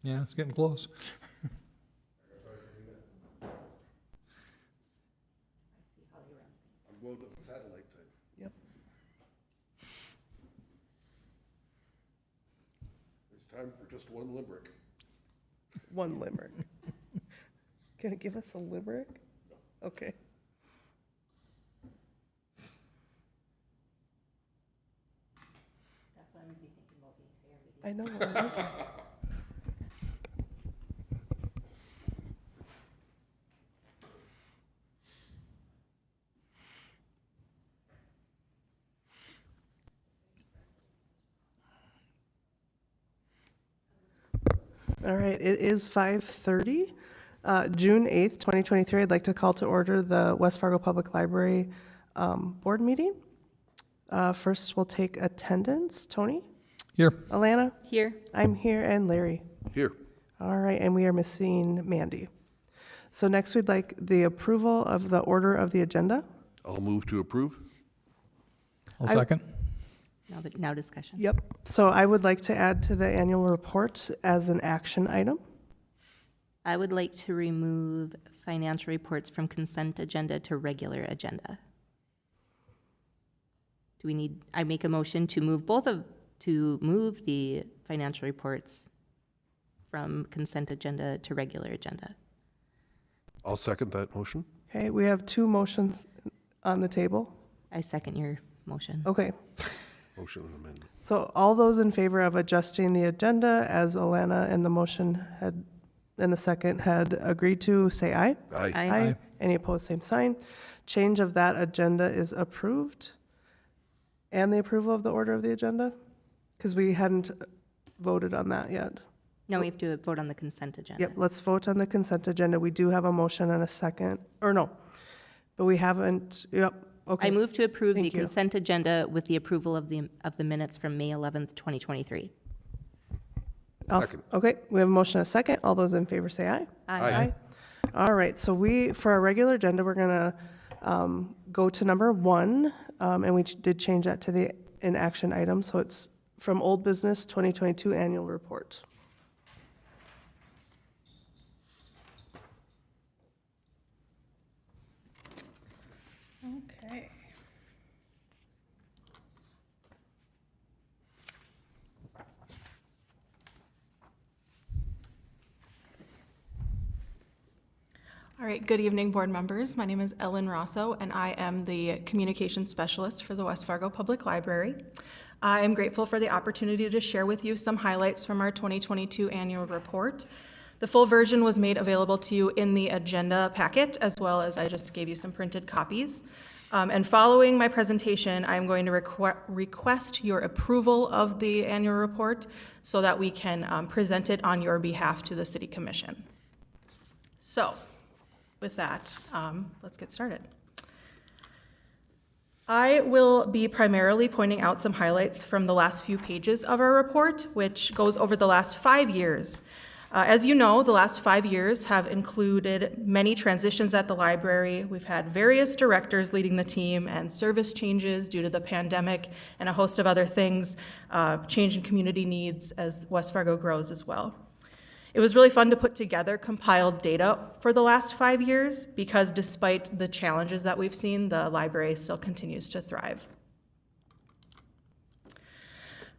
Yeah, it's getting close. I'm going to the satellite type. Yep. It's time for just one limerick. One limerick. Can it give us a limerick? Okay. That's what I'm gonna be thinking about the entire meeting. I know. I like it. All right, it is 5:30, June 8th, 2023. I'd like to call to order the West Fargo Public Library board meeting. First, we'll take attendance. Tony? Here. Alana? Here. I'm here, and Larry. Here. All right, and we are missing Mandy. So next, we'd like the approval of the order of the agenda. I'll move to approve. I'll second. Now discussion. Yep. So I would like to add to the annual report as an action item. I would like to remove financial reports from consent agenda to regular agenda. Do we need, I make a motion to move move the financial reports from consent agenda to regular agenda. I'll second that motion. Okay, we have two motions on the table. I second your motion. Okay, Motion and amendment. so all those in favor of adjusting the agenda as Alana in the motion had, in the second had agreed to, say aye. Aye. Aye. Any opposed, same sign. Change of that agenda is approved. And the approval of the order of the agenda? Because we hadn't voted on that yet. No, we have to vote on the consent agenda. Yep, let's vote on the consent agenda. We do have a motion and a second, or no, but we haven't, yep, okay. I move to approve the Thank you. consent agenda with the approval of the minutes from May 11th, 2023. Second. Okay, we have a motion and a second. All those in favor say aye. Aye. All right, so for our regular agenda, we're gonna go to number 1, and we did change that to the in action item, so it's from old business 2022 annual report. Okay. All right, good evening, board members. My name is Ellen Rosso, and I am the communications specialist for the West Fargo Public Library. I am grateful for the opportunity to share with you some highlights from our 2022 annual report. The full version was made available to you in the agenda packet, as well as I just gave you some printed copies. And following my presentation, I'm going to request your approval of the annual report so that we can present it on your behalf to the City Commission. So, with that, let's get started. I will be primarily pointing out some highlights from the last few pages of our report, which goes over the last 5 years. As you know, the last 5 years have included many transitions at the library. We've had various directors leading the team and service changes due to the pandemic and a host of other things, change in community needs as West Fargo grows as well. It was really fun to put together compiled data for the last 5 years because despite the challenges that we've seen, the library still continues to thrive.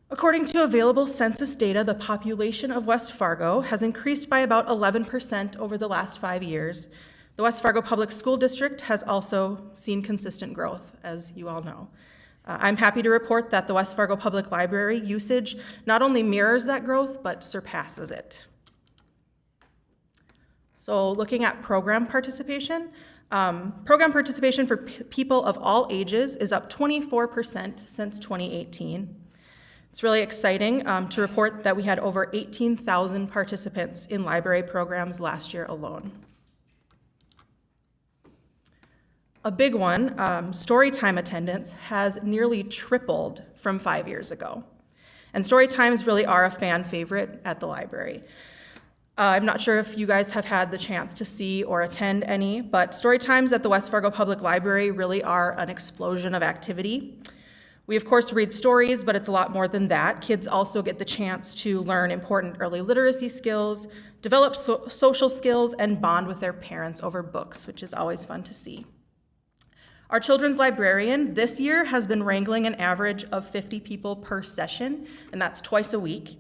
According to available census data, the population of West Fargo has increased by about 11% over the last 5 years. The West Fargo Public School District has also seen consistent growth, as you all know. I'm happy to report that the West Fargo Public Library usage not only mirrors that growth, but surpasses it. So looking at program participation for people of all ages is up 24% since 2018. It's really exciting to report that we had over 18,000 participants in library programs last year alone. A big one, Storytime attendance has nearly tripled from 5 years ago. And Storytimes really are a fan favorite at the library. I'm not sure if you guys have had the chance to see or attend any, but Storytimes at the West Fargo Public Library really are an explosion of activity. We, of course, read stories, but it's a lot more than that. Kids also get the chance to learn important early literacy skills, develop social skills, and bond with their parents over books, which is always fun to see. Our children's librarian this year has been wrangling an average of 50 people per session, and that's twice a week.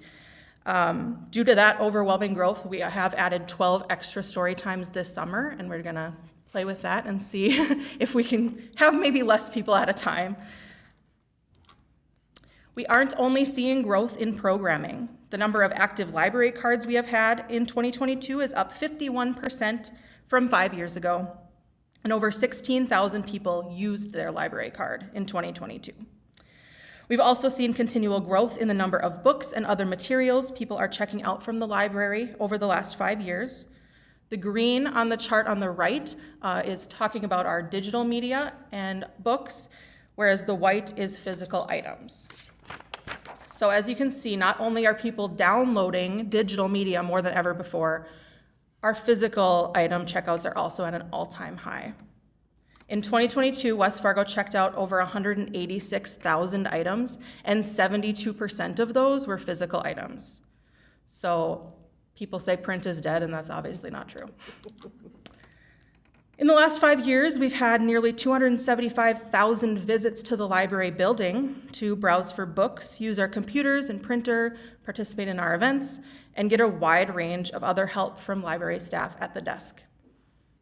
Due to that overwhelming growth, we have added 12 extra story times this summer, and we're gonna play with that and see if we can have maybe less people at a time. We aren't only seeing growth in programming. The number of active library cards we have had in 2022 is up 51% from 5 years ago, and over 16,000 people used their library card in 2022. We've also seen continual growth in the number of books and other materials people are checking out from the library over the last 5 years. The green on the chart on the right is talking about our digital media and books, whereas the white is physical items. So as you can see, not only are people downloading digital media more than ever before, our physical item checkouts are also at an all-time high. In 2022, West Fargo checked out over 186,000 items, and 72% of those were physical items. So people say print is dead, and that's obviously not true. In the last 5 years, we've had nearly 275,000 visits to the library building to browse for books, use our computers and printer, participate in our events, and get a wide range of other help from library staff at the desk.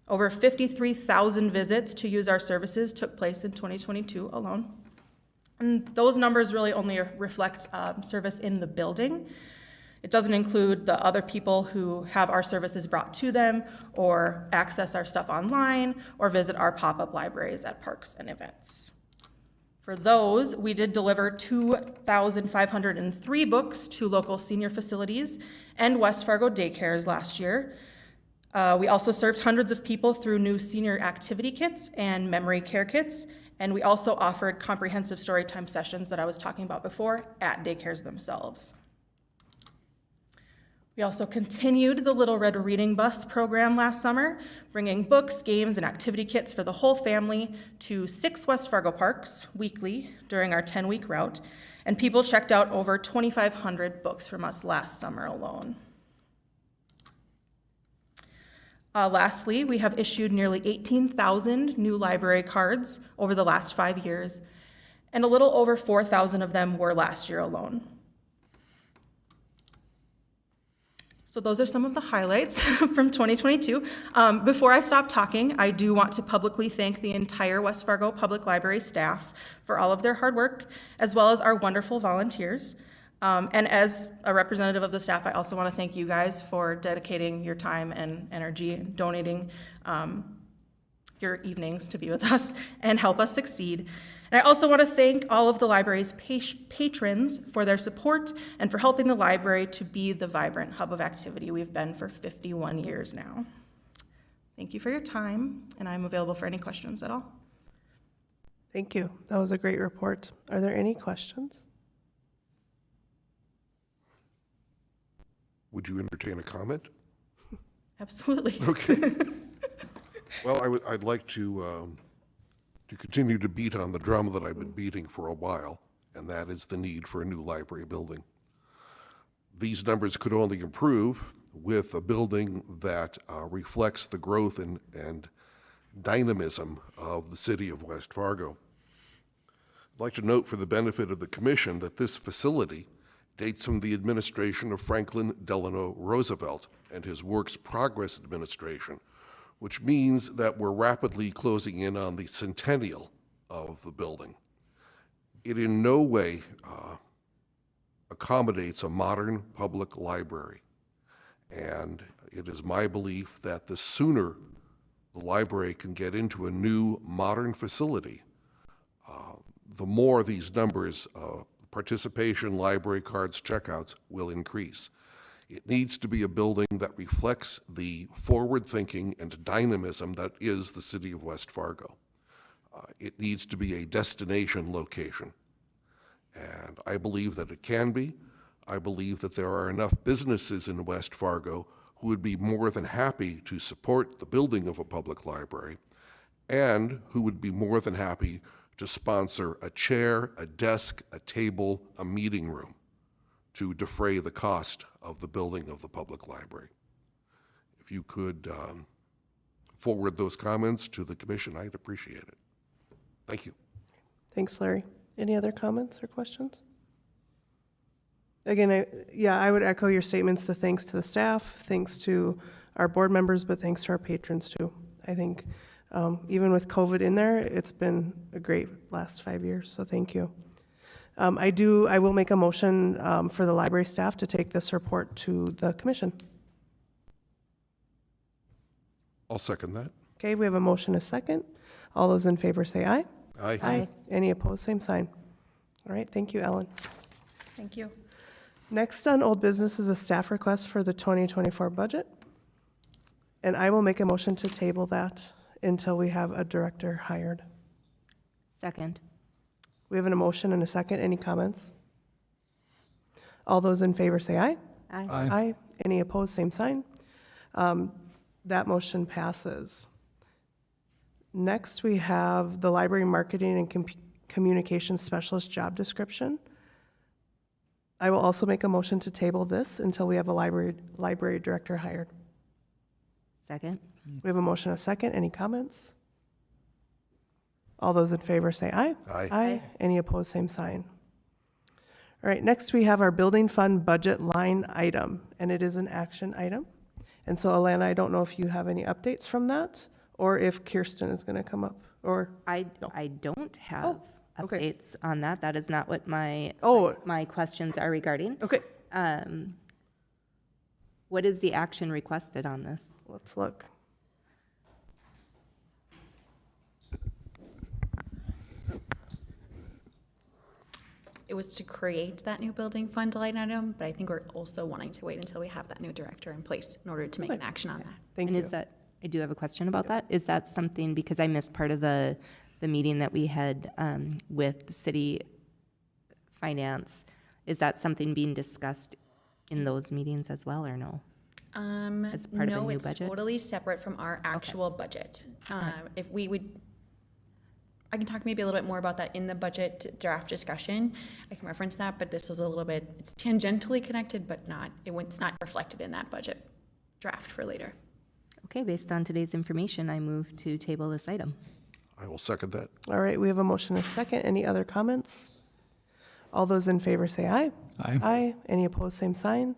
Over 53,000 visits to use our services took place in 2022 alone. And those numbers really only reflect service in the building. It doesn't include the other people who have our services brought to them or access our stuff online or visit our pop-up libraries at parks and events. For those, we did deliver 2,503 books to local senior facilities and West Fargo daycares last year. We also served hundreds of people through new senior activity kits and memory care kits, and we also offered comprehensive storytime sessions that I was talking about before at daycares themselves. We also continued the Little Red Reading Bus program last summer, bringing books, games, and activity kits for the whole family to 6 West Fargo parks weekly during our 10-week route, and people checked out over 2,500 books from us last summer alone. Lastly, we have issued nearly 18,000 new library cards over the last 5 years, and a little over 4,000 of them were last year alone. So those are some of the highlights from 2022. Before I stop talking, I do want to publicly thank the entire West Fargo Public Library staff for all of their hard work, as well as our wonderful volunteers. And as a representative of the staff, I also want to thank you guys for dedicating your time and energy and donating your evenings to be with us and help us succeed. And I also want to thank all of the library's patrons for their support and for helping the library to be the vibrant hub of activity we've been for 51 years now. Thank you for your time, and I'm available for any questions at all. Thank you. That was a great report. Are there any questions? Would you entertain a comment? Absolutely. Okay. Well, I'd like to continue to beat on the drum that I've been beating for a while, and that is the need for a new library building. These numbers could only improve with a building that reflects the growth and dynamism of the city of West Fargo. I'd like to note for the benefit of the commission that this facility dates from the administration of Franklin Delano Roosevelt and his Works Progress Administration, which means that we're rapidly closing in on the centennial of the building. It in no way accommodates a modern public library, and it is my belief that the sooner the library can get into a new modern facility, the more these numbers of participation, library cards, checkouts will increase. It needs to be a building that reflects the forward-thinking and dynamism that is the city of West Fargo. It needs to be a destination location. And I believe that it can be. I believe that there are enough businesses in West Fargo who would be more than happy to support the building of a public library and who would be more than happy to sponsor a chair, a desk, a table, a meeting room to defray the cost of the building of the public library. If you could forward those comments to the commission, I'd appreciate it. Thank you. Thanks, Larry. Any other comments or questions? Again, I would echo your statements, the thanks to the staff, thanks to our board members, but thanks to our patrons too. I think even with COVID in there, it's been a great last 5 years, so thank you. I will make a motion for the library staff to take this report to the commission. I'll second that. Okay, we have a motion, a second. All those in favor say aye. Aye. Any opposed, same sign. All right, thank you, Ellen. Thank you. Next on old business is a staff request for the 2024 budget. And I will make a motion to table that until we have a director hired. Second. We have an motion and a second. Any comments? All those in favor say aye. Aye. Aye. Any opposed, same sign. That motion passes. Next, we have the library marketing and communications specialist job description. I will also make a motion to table this until we have a library director hired. Second. We have a motion, a second. Any comments? All those in favor say aye. Aye. Aye. Any opposed, same sign. All right, next we have our building fund budget line item, and it is an action item. And so, Alana, I don't know if you have any updates from that, or if Kirsten is going to come up, or, I don't have okay. updates on that. That is not what my questions are regarding. okay, What is the action requested on this? let's look. It was to create that new building fund line item, but I think we're also wanting to wait until we have that new director in place in order to make an action on that. Thank And you. is that, I do have a question about that. Is that something, because I missed part of the meeting that we had with the city finance, is that something being discussed in those meetings as well, or no? As part of a No, new it's budget? totally separate from our actual budget. If we would, I can talk maybe a little bit more about that in the budget draft discussion. I can reference that, but this is a little bit, it's tangentially connected, but not, it's not reflected in that budget draft for later. Okay, based on today's information, I move to table this item. I will second that. All right, we have a motion, a second. Any other comments? All those in favor say aye. Aye. Aye. Any opposed, same sign.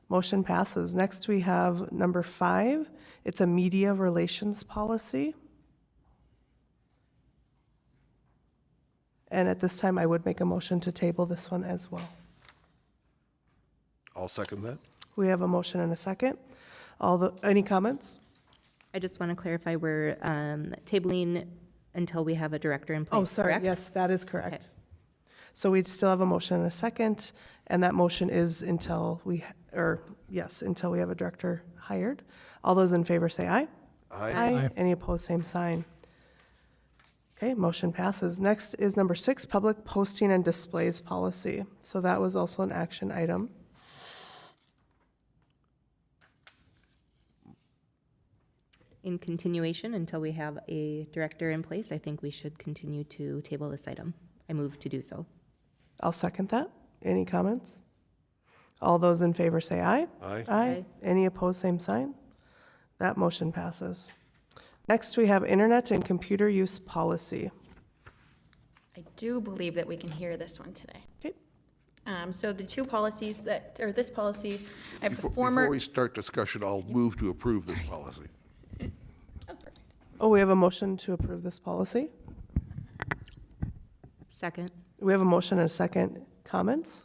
Motion passes. Next, we have number 5. It's a media relations policy. And at this time, I would make a motion to table this one as well. I'll second that. We have a motion and a second. Any comments? I just want to clarify, we're tabling until we have a director in place, Oh, sorry. correct? Yes, that is correct. Okay. So we'd still have a motion and a second, and that motion is until we have a director hired. All those in favor say aye. Aye. Aye. Any opposed, same sign. Okay, motion passes. Next is number 6, public posting and displays policy. So that was also an action item. In continuation, until we have a director in place, I think we should continue to table this item. I move to do so. I'll second that. Any comments? All those in favor say aye. Aye. Aye. Any opposed, same sign. That motion passes. Next, we have internet and computer use policy. I do believe that we can hear this one today. Okay. So the two policies or this policy, I have the Before former. we start discussion, I'll move to approve this policy. Oh, perfect. Oh, we have a motion to approve this policy. Second, We have a motion and a second. Comments?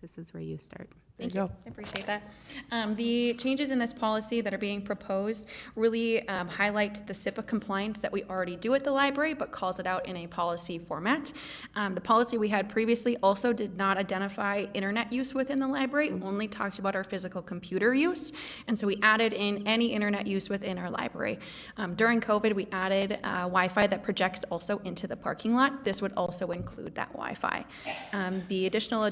this is where you start. Thank There you. you go. I appreciate that. The changes in this policy that are being proposed really highlight the SIPA compliance that we already do at the library, but calls it out in a policy format. The policy we had previously also did not identify internet use within the library, only talked about our physical computer use. And so we added in any internet use within our library. During COVID, we added Wi-Fi that projects also into the parking lot. This would also include that Wi-Fi. The additional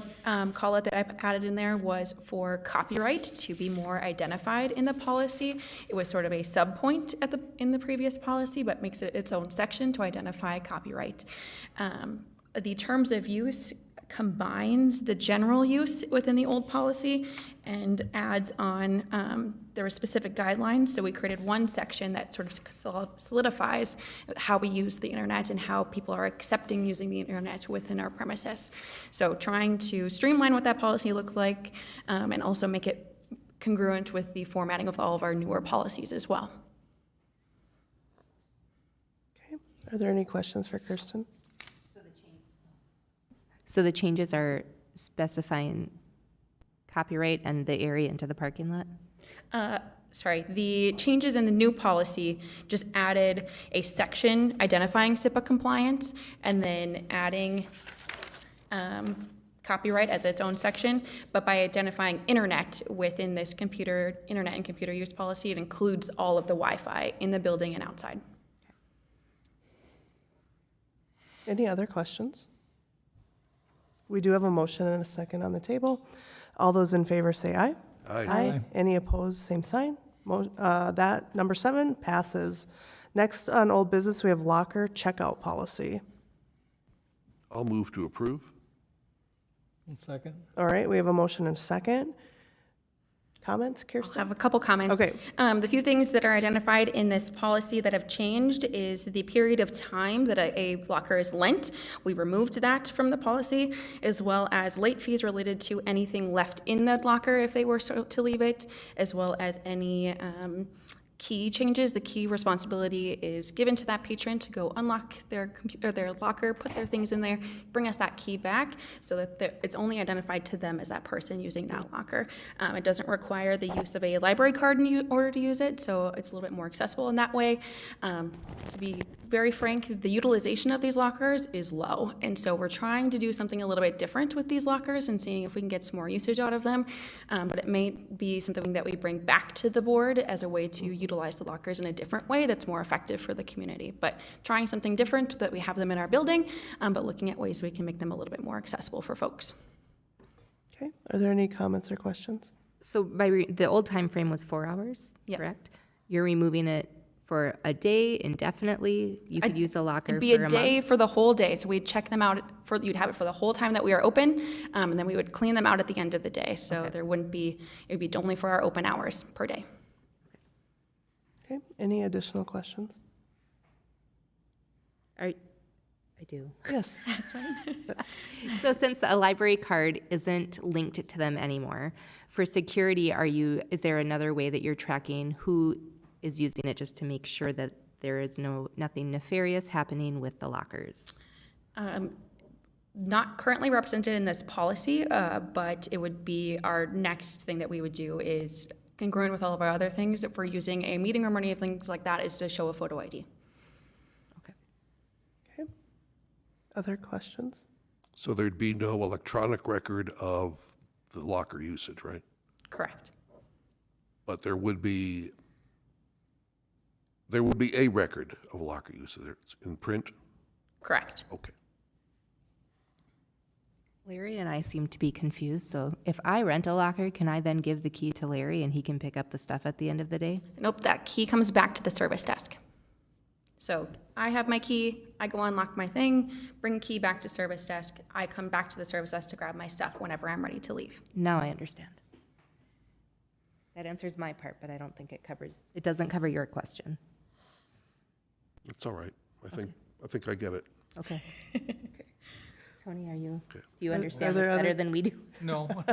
call out that I've added in there was was for copyright to be more identified in the policy. It was sort of a sub-point in the previous policy, but makes it its own section to identify copyright. The terms of use combines the general use within the old policy and adds on, there were specific guidelines, so we created one section that sort of solidifies how we use the internet and how people are accepting using the internet within our premises. So trying to streamline what that policy looks like and also make it congruent with the formatting of all of our newer policies as well. Okay. Are there any questions for Kirsten? So the changes are specifying copyright and the area into the parking lot? Sorry, the changes in the new policy just added a section identifying SIPA compliance and then adding copyright as its own section, but by identifying internet within this internet and computer use policy, it includes all of the Wi-Fi in the building and outside. Any other questions? We do have a motion and a second on the table. All those in favor say aye. Aye. Any opposed, same sign. That, number 7, passes. Next on old business, we have locker checkout policy. I'll move to approve. One second. All right, we have a motion and a second. Comments, I Kirsten? have a couple comments. Okay. The few things that are identified in this policy that have changed is the period of time that a locker is lent. We removed that from the policy, as well as late fees related to anything left in the locker if they were to leave it, as well as any key changes. The key responsibility is given to that patron to go unlock their locker, put their things in there, bring us that key back, so that it's only identified to them as that person using that locker. It doesn't require the use of a library card in order to use it, so it's a little bit more accessible in that way. To be very frank, the utilization of these lockers is low, and so we're trying to do something a little bit different with these lockers and seeing if we can get some more usage out of them, but it may be something that we bring back to the board as a way to utilize the lockers in a different way that's more effective for the community. But trying something different, that we have them in our building, but looking at ways we can make them a little bit more accessible for folks. Okay, are there any comments or questions? So the old time frame was 4 hours, Yep. correct? You're removing it for a day indefinitely? You could use a locker It'd be for a a day month? for the whole day, so we'd check them out, you'd have it for the whole time that we are open, and then we would clean them out at the end of the day, so there wouldn't be, it would be only for our open hours per day. Okay, any additional questions? I do. Yes. So since a library card isn't linked to them anymore, for security, is there another way that you're tracking who is using it just to make sure that there is nothing nefarious happening with the lockers? Not currently represented in this policy, but it would be our next thing that we would do is congruent with all of our other things. If we're using a meeting room or any things like that, is to show a photo ID. Okay. Other questions? So there'd be no electronic record of the locker usage, right? Correct. But there would be a record of locker usage. It's in print? Correct. Okay. Larry and I seem to be confused, so if I rent a locker, can I then give the key to Larry and he can pick up the stuff at the end of the day? Nope, that key comes back to the service desk. So I have my key, I go unlock my thing, bring key back to service desk, I come back to the service desk to grab my stuff whenever I'm ready to leave. Now I understand. That answers my part, but I don't think it doesn't cover your question. That's all right. I think I get it. Okay. Tony, do Okay. you understand there this better other- than we do? No. I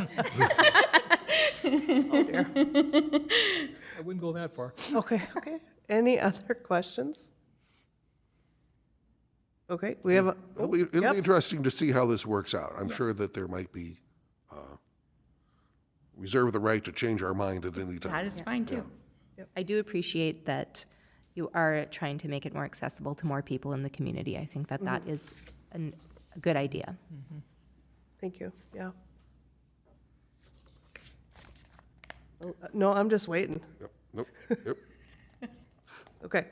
wouldn't go that far. Okay, okay. Any other questions? Okay, we have a, It'll be interesting to see how this works out. I'm sure that there might be, reserve the right to change our mind at any time. That is fine too. I do appreciate that you are trying to make it more accessible to more people in the community. I think that that is a good idea. thank you, yeah. No, I'm just waiting. Yep. Nope. Yep. Okay.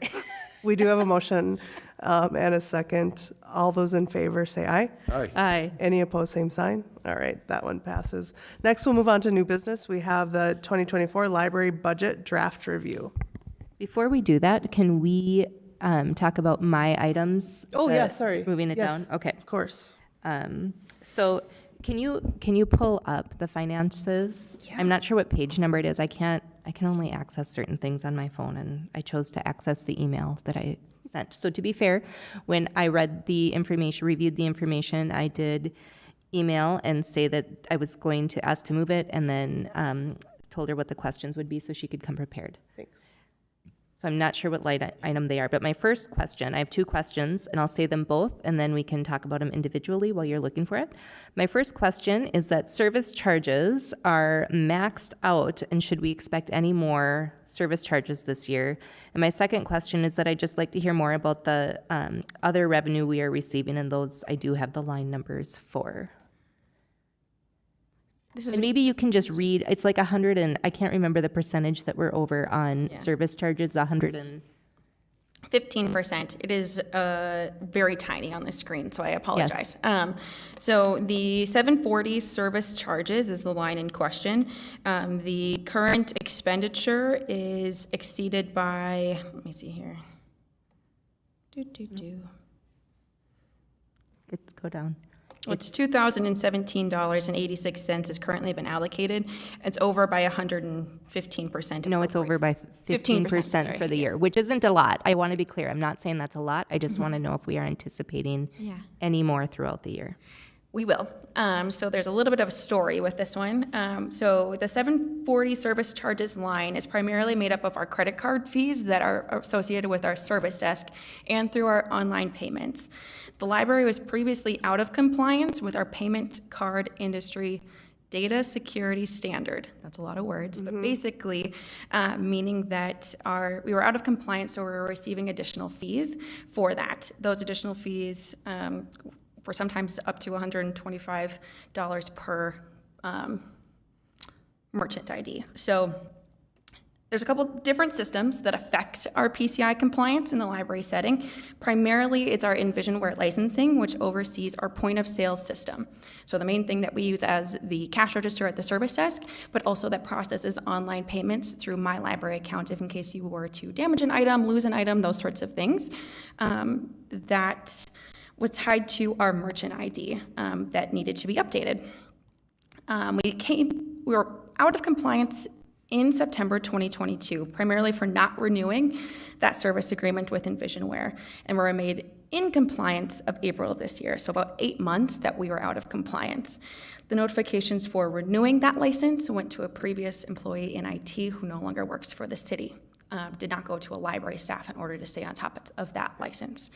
We do have a motion and a second. All those in favor say aye. Aye. Aye. Any opposed, same sign. All right, that one passes. Next, we'll move on to new business. We have the 2024 library budget draft review. Before we do that, can we talk about my items? Oh, the- yeah, sorry. Moving it Yes, down? Okay. Of course. So can you pull up the finances? I'm not sure what page number it is. I can only access certain things on my phone, and I chose to access the email that I sent. So to be fair, when I read the information, reviewed the information, I did email and say that I was going to ask to move it, and then told her what the questions would be so she could come prepared. Thanks. So I'm not sure what item they are, but my first question, I have two questions, and I'll say them both, and then we can talk about them individually while you're looking for it. My first question is that service charges are maxed out, and should we expect any more service charges this year? And my second question is that I'd just like to hear more about the other revenue we are receiving, and those I do have the line numbers for. And maybe you can just read, it's like 100 and, I can't remember the percentage that we're over on service charges, 100 and, 15%. It is very tiny on the screen, so I apologize. So the 740 service charges is the line in question. The current expenditure is exceeded by, let me see here. go down. It's $2,017.86 has currently been allocated. It's over by 115%. No, it's over by 15% sorry. for the year, which isn't a lot. I want to be clear. I'm not saying that's a lot. I just want to know if we are anticipating any more throughout the year. We will. So there's a little bit of a story with this one. So the 740 service charges line is primarily made up of our credit card fees that are associated with our service desk and through our online payments. The library was previously out of compliance with our payment card industry data security standard. That's a lot of words, but basically meaning that we were out of compliance, so we were receiving additional fees for that. Those additional fees for sometimes up to $125 per merchant ID. So there's a couple different systems that affect our PCI compliance in the library setting. Primarily, it's our EnvisionWare licensing, which oversees our point of sale system. So the main thing that we use as the cash register at the service desk, but also that processes online payments through my library account if in case you were to damage an item, lose an item, those sorts of things. That was tied to our merchant ID that needed to be updated. We were out of compliance in September 2022, primarily for not renewing that service agreement with EnvisionWare, and we were made in compliance of April of this year, so about 8 months that we were out of compliance. The notifications for renewing that license went to a previous employee in IT who no longer works for the city, did not go to a library staff in order to stay on top of that license.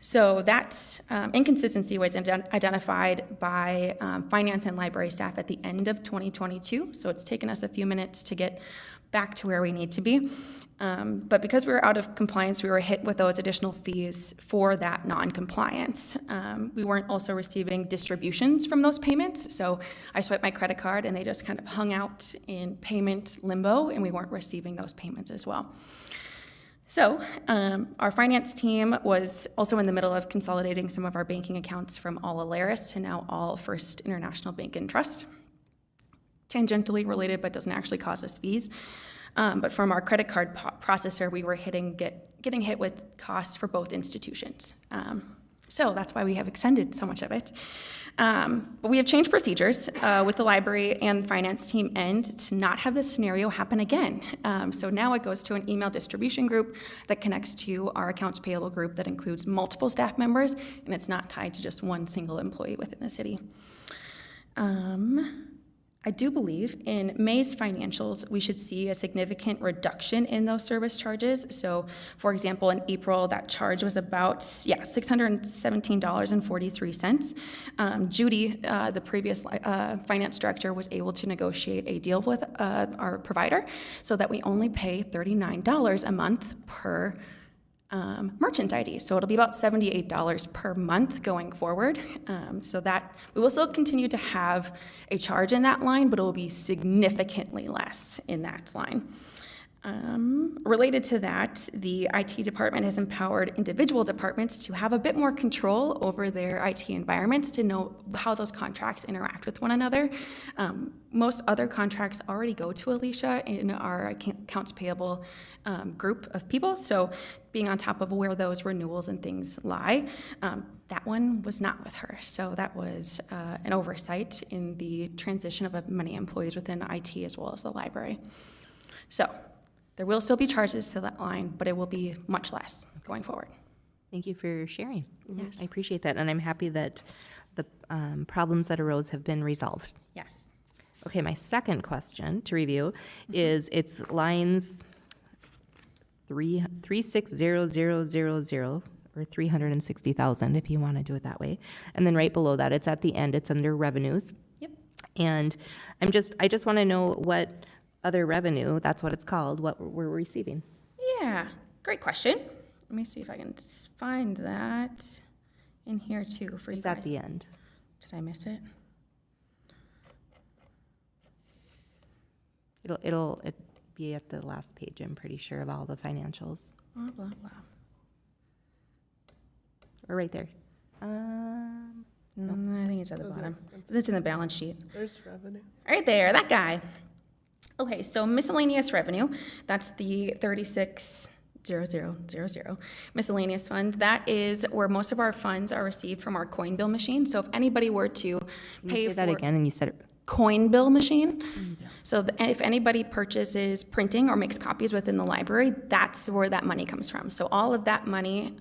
So that inconsistency was identified by finance and library staff at the end of 2022. So it's taken us a few minutes to get back to where we need to be. But because we were out of compliance, we were hit with those additional fees for that non-compliance. We weren't also receiving distributions from those payments. So I swiped my credit card and they just kind of hung out in payment limbo, and we weren't receiving those payments as well. So our finance team was also in the middle of consolidating some of our banking accounts from all Alaris to now all First International Bank and Trust. Tangentially related, but doesn't actually cause us fees. But from our credit card processor, we were getting hit with costs for both institutions. So that's why we have extended so much of it. But we have changed procedures with the library and finance team end to not have this scenario happen again. So now it goes to an email distribution group that connects to our accounts payable group that includes multiple staff members, and it's not tied to just one single employee within the city. I do believe in May's financials, we should see a significant reduction in those service charges. So, for example, in April, that charge was about, $617.43. Judy, the previous finance director, was able to negotiate a deal with our provider so that we only pay $39 a month per merchant ID. So it'll be about $78 per month going forward. So that we will still continue to have a charge in that line, but it will be significantly less in that line. Related to that, the IT department has empowered individual departments to have a bit more control over their IT environments to know how those contracts interact with one another. Most other contracts already go to Alicia in our accounts payable group of people, so being on top of where those renewals and things lie, that one was not with her. So that was an oversight in the transition of many employees within IT as well as the library. So there will still be charges to that line, but it will be much less going forward. Thank you for sharing. Yes. I appreciate that, and I'm happy that the problems that arose have been resolved. Yes. Okay, my second question to review is it's lines 360000 or 360,000 if you want to do it that way. And then right below that, it's at the end, it's under revenues. Yep. And I just want to know what other revenue, that's what it's called, what we're receiving. Yeah, great question. Let me see if I can find that in here too for you It's guys. at the end. Did I miss it? It'll be at the last page, I'm pretty sure, of all the financials. Blah, blah, blah. Or right there. I think it's at the bottom. It's in the balance sheet. There's revenue. Right there, that guy. Okay, so miscellaneous revenue, that's the 360000 miscellaneous fund. That is where most of our funds are received from our coin bill machine. So if anybody were to Can pay you say that for again? And you said it. coin bill machine. So if anybody purchases printing or makes copies within the library, that's where that money comes from. So all of that money,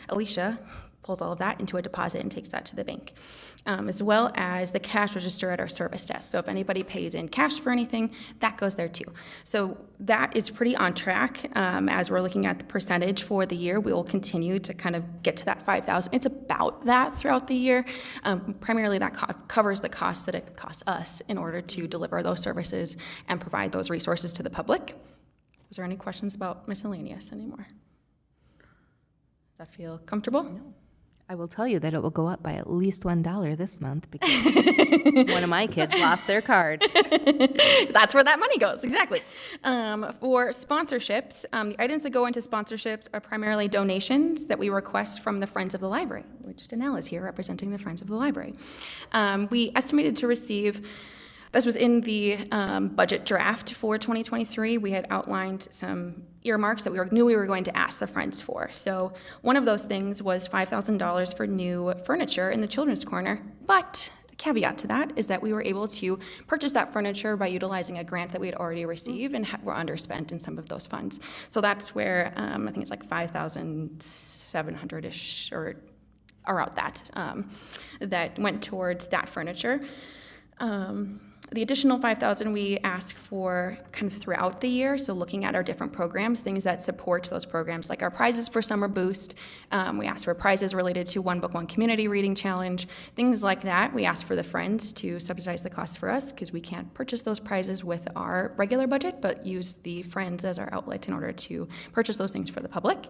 Alicia pulls all of that into a deposit and takes that to the bank, as well as the cash register at our service desk. So if anybody pays in cash for anything, that goes there too. So that is pretty on track. As we're looking at the percentage for the year, we will continue to kind of get to that 5,000. It's about that throughout the year. Primarily that covers the cost that it costs us in order to deliver those services and provide those resources to the public. Is there any questions about miscellaneous anymore? Does that feel comfortable? No. I will tell you that it will go up by at least $1 this month because one of my kids lost their card. That's where that money goes, exactly. For sponsorships, the items that go into sponsorships are primarily donations that we request from the Friends of the Library, which Danelle is here representing the Friends of the Library. We estimated to receive, this was in the budget draft for 2023. We had outlined some earmarks that we knew we were going to ask the Friends for. So one of those things was $5,000 for new furniture in the Children's Corner. But the caveat to that is that we were able to purchase that furniture by utilizing a grant that we had already received and were underspent in some of those funds. So that's where I think it's like $5,700-ish or around that, that went towards that furniture. The additional $5,000 we ask for kind of throughout the year, so looking at our different programs, things that support those programs, like our prizes for Summer Boost. We ask for prizes related to One Book, One Community Reading Challenge, things like that. We ask for the Friends to subsidize the cost for us because we can't purchase those prizes with our regular budget, but use the Friends as our outlet in order to purchase those things for the public.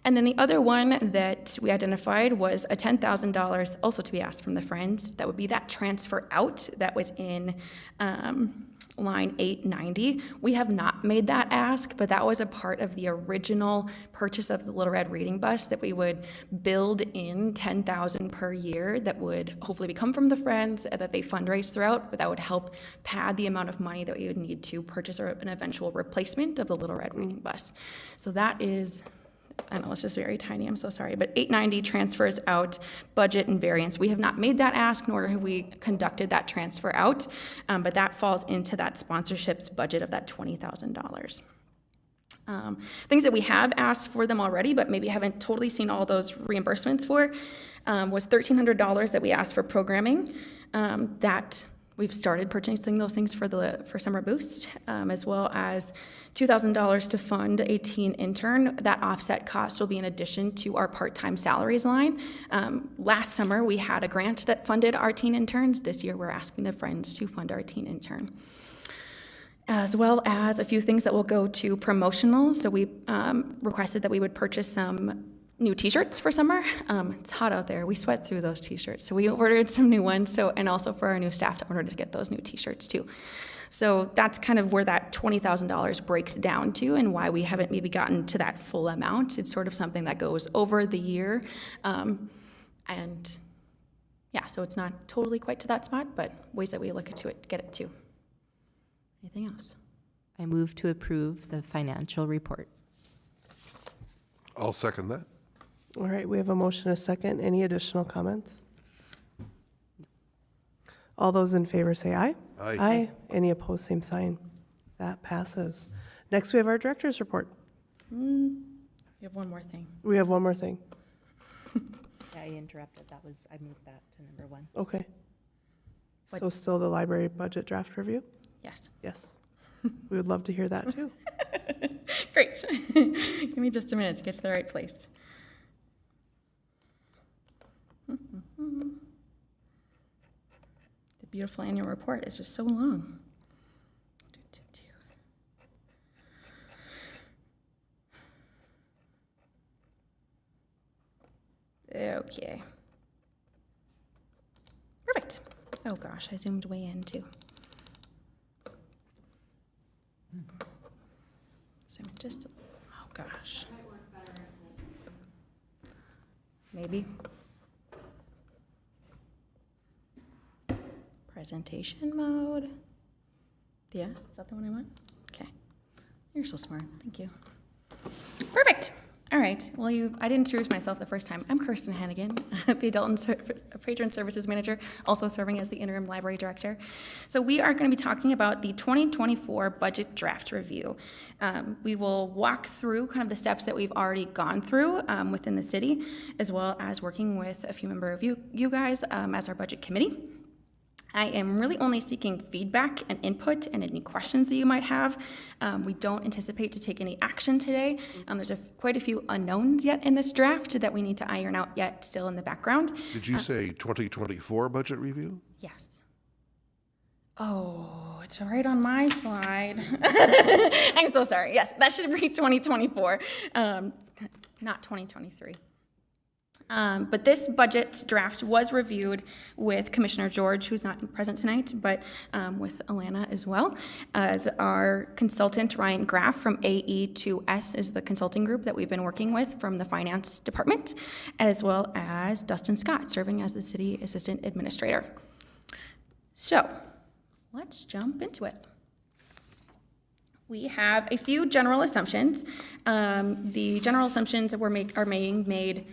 And then the other one that we identified was a $10,000 also to be asked from the Friends. That would be that transfer out that was in line 890. We have not made that ask, but that was a part of the original purchase of the Little Red Reading Bus that we would build in $10,000 per year that would hopefully come from the Friends that they fundraise throughout, but that would help pad the amount of money that we would need to purchase an eventual replacement of the Little Red Reading Bus. So that is, I know it's just very tiny, I'm so sorry, but 890 transfers out budget and variance. We have not made that ask, nor have we conducted that transfer out, but that falls into that sponsorships budget of that $20,000. Things that we have asked for them already, but maybe haven't totally seen all those reimbursements for, was $1,300 that we asked for programming. That we've started purchasing those things for Summer Boost, as well as $2,000 to fund a teen intern. That offset cost will be in addition to our part-time salaries line. Last summer, we had a grant that funded our teen interns. This year, we're asking the Friends to fund our teen intern, as well as a few things that will go to promotional. So we requested that we would purchase some new t-shirts for summer. It's hot out there. We sweat through those t-shirts. So we ordered some new ones. And also for our new staff to order to get those new t-shirts too. So that's kind of where that $20,000 breaks down to and why we haven't maybe gotten to that full amount. It's sort of something that goes over the year. And yeah, so it's not totally quite to that spot, but ways that we look into it to get it to. Anything else? I move to approve the financial report. I'll second that. All right, we have a motion and a second. Any additional comments? All those in favor say aye. Aye. Aye. Any opposed, same sign. That passes. Next, we have our director's report. You have one more thing. We have one more thing. Yeah, I interrupted. I moved that to number 1. Okay. So still the library budget draft review? Yes. Yes. We would love to hear that too. Great. Give me just a minute to get to the right place. The beautiful annual report is just so long. Okay. Perfect. Oh gosh, I zoomed way in too. Zoom in just a, oh gosh. Maybe. Presentation mode. Yeah, is that the one I want? Okay. You're so smart. Thank you. Perfect. All right. Well, I didn't introduce myself the first time. I'm Kirsten Hannigan, the Adult and Patron Services Manager, also serving as the Interim Library Director. So we are going to be talking about the 2024 Budget Draft Review. We will walk through kind of the steps that we've already gone through within the city, as well as working with a few members of you guys as our budget committee. I am really only seeking feedback and input and any questions that you might have. We don't anticipate to take any action today. There's quite a few unknowns yet in this draft that we need to iron out yet still in the background. Did you say 2024 budget review? Yes. Oh, it's right on my slide. I'm so sorry. Yes, that should be 2024, not 2023. But this budget draft was reviewed with Commissioner George, who's not present tonight, but with Alana as well, as our consultant Ryan Graff from AE2S is the consulting group that we've been working with from the finance department, as well as Dustin Scott serving as the city assistant administrator. So let's jump into it. We have a few general assumptions. The general assumptions that are being made.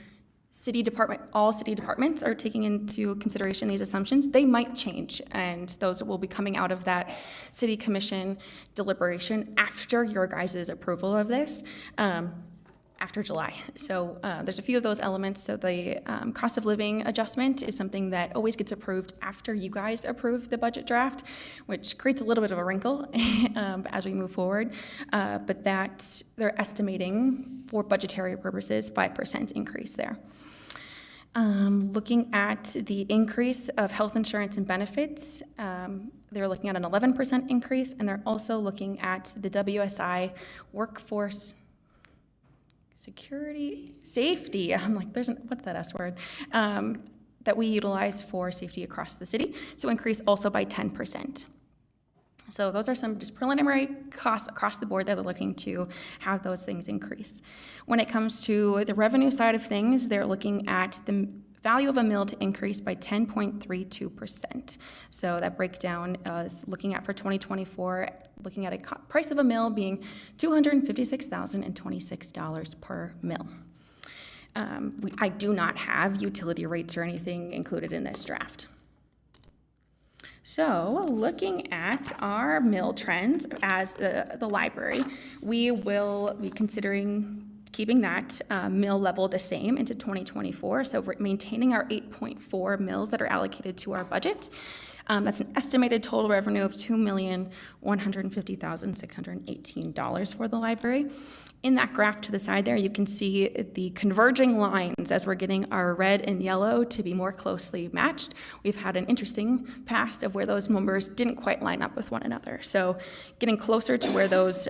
All city departments are taking into consideration these assumptions. They might change, and those will be coming out of that city commission deliberation after your guys' approval of this, after July. So there's a few of those elements. So the cost of living adjustment is something that always gets approved after you guys approve the budget draft, which creates a little bit of a wrinkle as we move forward. But that they're estimating for budgetary purposes 5% increase there. Looking at the increase of health insurance and benefits, they're looking at an 11% increase, and they're also looking at the WSI workforce safety. I'm like, what's that S word? That we utilize for safety across the city, to increase also by 10%. So those are some just preliminary costs across the board that they're looking to have those things increase. When it comes to the revenue side of things, they're looking at the value of a mill to increase by 10.32%. So that breakdown is looking at for 2024, looking at a price of a mill being $256,026 per mill. I do not have utility rates or anything included in this draft. So looking at our mill trends as the library, we will be considering keeping that mill level the same into 2024. So we're maintaining our 8.4 mills that are allocated to our budget. That's an estimated total revenue of $2,150,618 for the library. In that graph to the side there, you can see the converging lines as we're getting our red and yellow to be more closely matched. We've had an interesting past of where those numbers didn't quite line up with one another. So getting closer to where those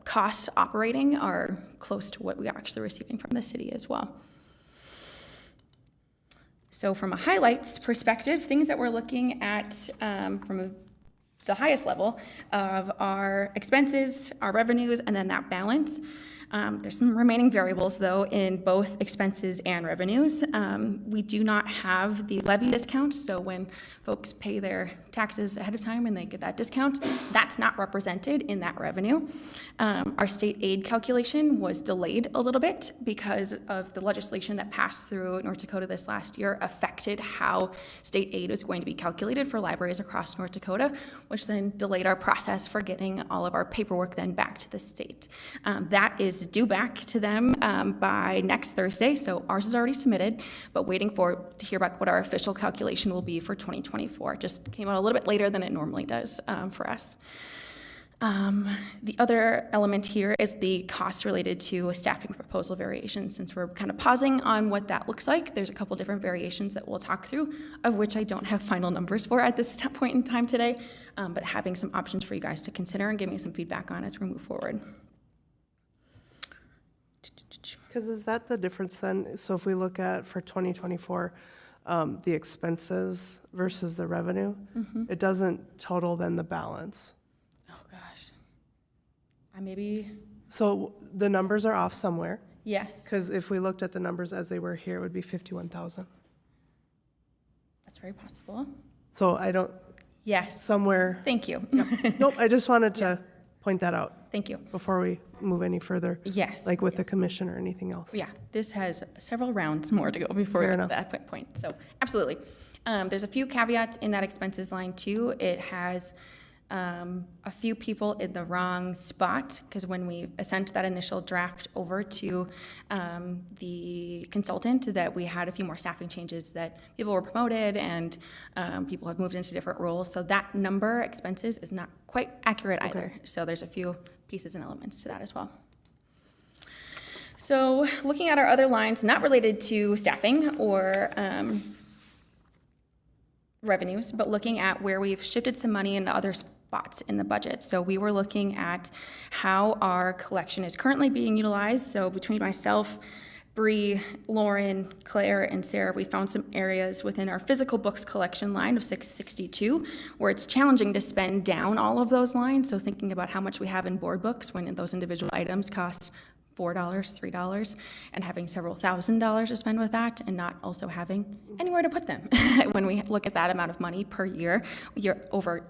costs operating are close to what we are actually receiving from the city as well. So from a highlights perspective, things that we're looking at from a the highest level of our expenses, our revenues, and then that balance. There's some remaining variables, though, in both expenses and revenues. We do not have the levy discount, so when folks pay their taxes ahead of time and they get that discount, that's not represented in that revenue. Our state aid calculation was delayed a little bit because of the legislation that passed through North Dakota this last year affected how state aid was going to be calculated for libraries across North Dakota, which then delayed our process for getting all of our paperwork then back to the state. That is due back to them by next Thursday, so ours is already submitted, but waiting to hear back what our official calculation will be for 2024. Just came out a little bit later than it normally does for us. The other element here is the costs related to staffing proposal variations. Since we're kind of pausing on what that looks like, there's a couple different variations that we'll talk through, of which I don't have final numbers for at this point in time today, but having some options for you guys to consider and give me some feedback on as we move forward. Because is that the difference then? So if we look at for 2024, the expenses versus the revenue, it doesn't total then the balance. Oh, gosh. Maybe, So the numbers are off somewhere, yes, because if we looked at the numbers as they were here, it would be 51,000. that's very possible. So I don't, Yes, somewhere, thank you. nope, I just wanted to point that out Thank you. before we move any further, Yes. like with the commission or anything else. Yeah, this has several rounds more to go before we Fair get enough. to that point. So absolutely. There's a few caveats in that expenses line too. It has a few people in the wrong spot because when we sent that initial draft over to the consultant, that we had a few more staffing changes, that people were promoted and people have moved into different roles. So that number expenses is not quite accurate either. So there's a few pieces and elements to that as well. So looking at our other lines, not related to staffing or revenues, but looking at where we've shifted some money into other spots in the budget. So we were looking at how our collection is currently being utilized. So between myself, Bree, Lauren, Claire, and Sarah, we found some areas within our physical books collection line of 662 where it's challenging to spend down all of those lines. So thinking about how much we have in board books when those individual items cost $4, $3, and having several $1,000s to spend with that and not also having anywhere to put them when we look at that amount of money per year over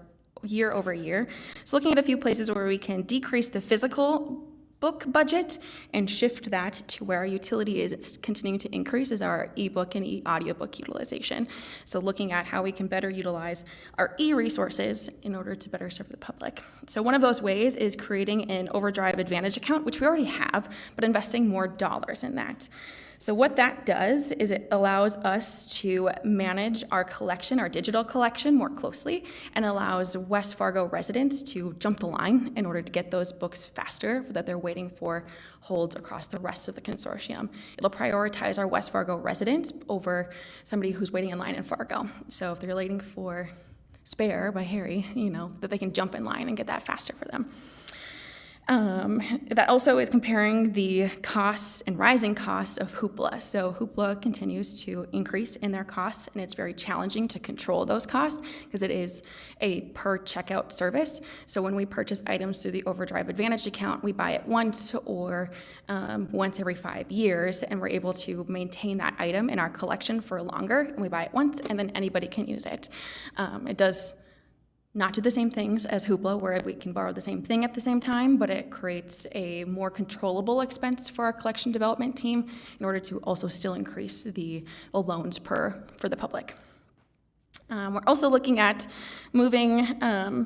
year. So looking at a few places where we can decrease the physical book budget and shift that to where our utility is continuing to increase is our ebook and e-audiobook utilization. So looking at how we can better utilize our e-resources in order to better serve the public. So one of those ways is creating an Overdrive Advantage account, which we already have, but investing more dollars in that. So what that does is it allows us to manage our collection, our digital collection, more closely, and allows West Fargo residents to jump the line in order to get those books faster that they're waiting for holds across the rest of the consortium. It'll prioritize our West Fargo residents over somebody who's waiting in line in Fargo. So if they're waiting for Spare by Harry, that they can jump in line and get that faster for them. That also is comparing the costs and rising costs of Hoopla. So Hoopla continues to increase in their costs, and it's very challenging to control those costs because it is a per checkout service. So when we purchase items through the Overdrive Advantage account, we buy it once or once every 5 years, and we're able to maintain that item in our collection for longer. And we buy it once, and then anybody can use it. It does not do the same things as Hoopla, where we can borrow the same thing at the same time, but it creates a more controllable expense for our collection development team in order to also still increase the loans for the public. We're also looking at moving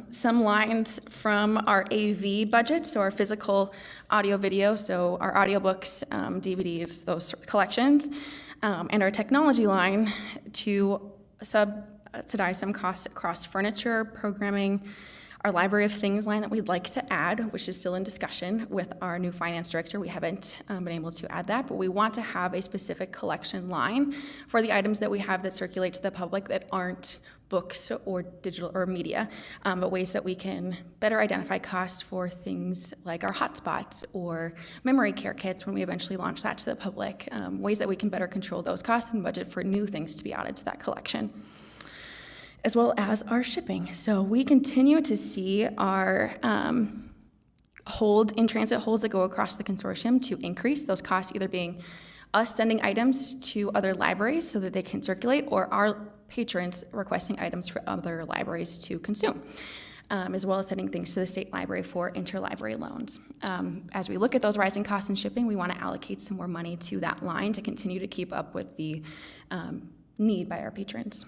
some lines from our AV budget, so our physical audio video, so our audiobooks, DVDs, those sort of collections, and our technology line to subsidize some costs across furniture, programming, our Library of Things line that we'd like to add, which is still in discussion with our new finance director. We haven't been able to add that, but we want to have a specific collection line for the items that we have that circulate to the public that aren't books or digital or media, but ways that we can better identify costs for things like our hotspots or memory care kits when we eventually launch that to the public, ways that we can better control those costs and budget for new things to be added to that collection. as well as our shipping. So we continue to see our in-transit holds that go across the consortium to increase, those costs either being us sending items to other libraries so that they can circulate, or our patrons requesting items for other libraries to consume, as well as sending things to the state library for interlibrary loans. As we look at those rising costs in shipping, we want to allocate some more money to that line to continue to keep up with the need by our patrons.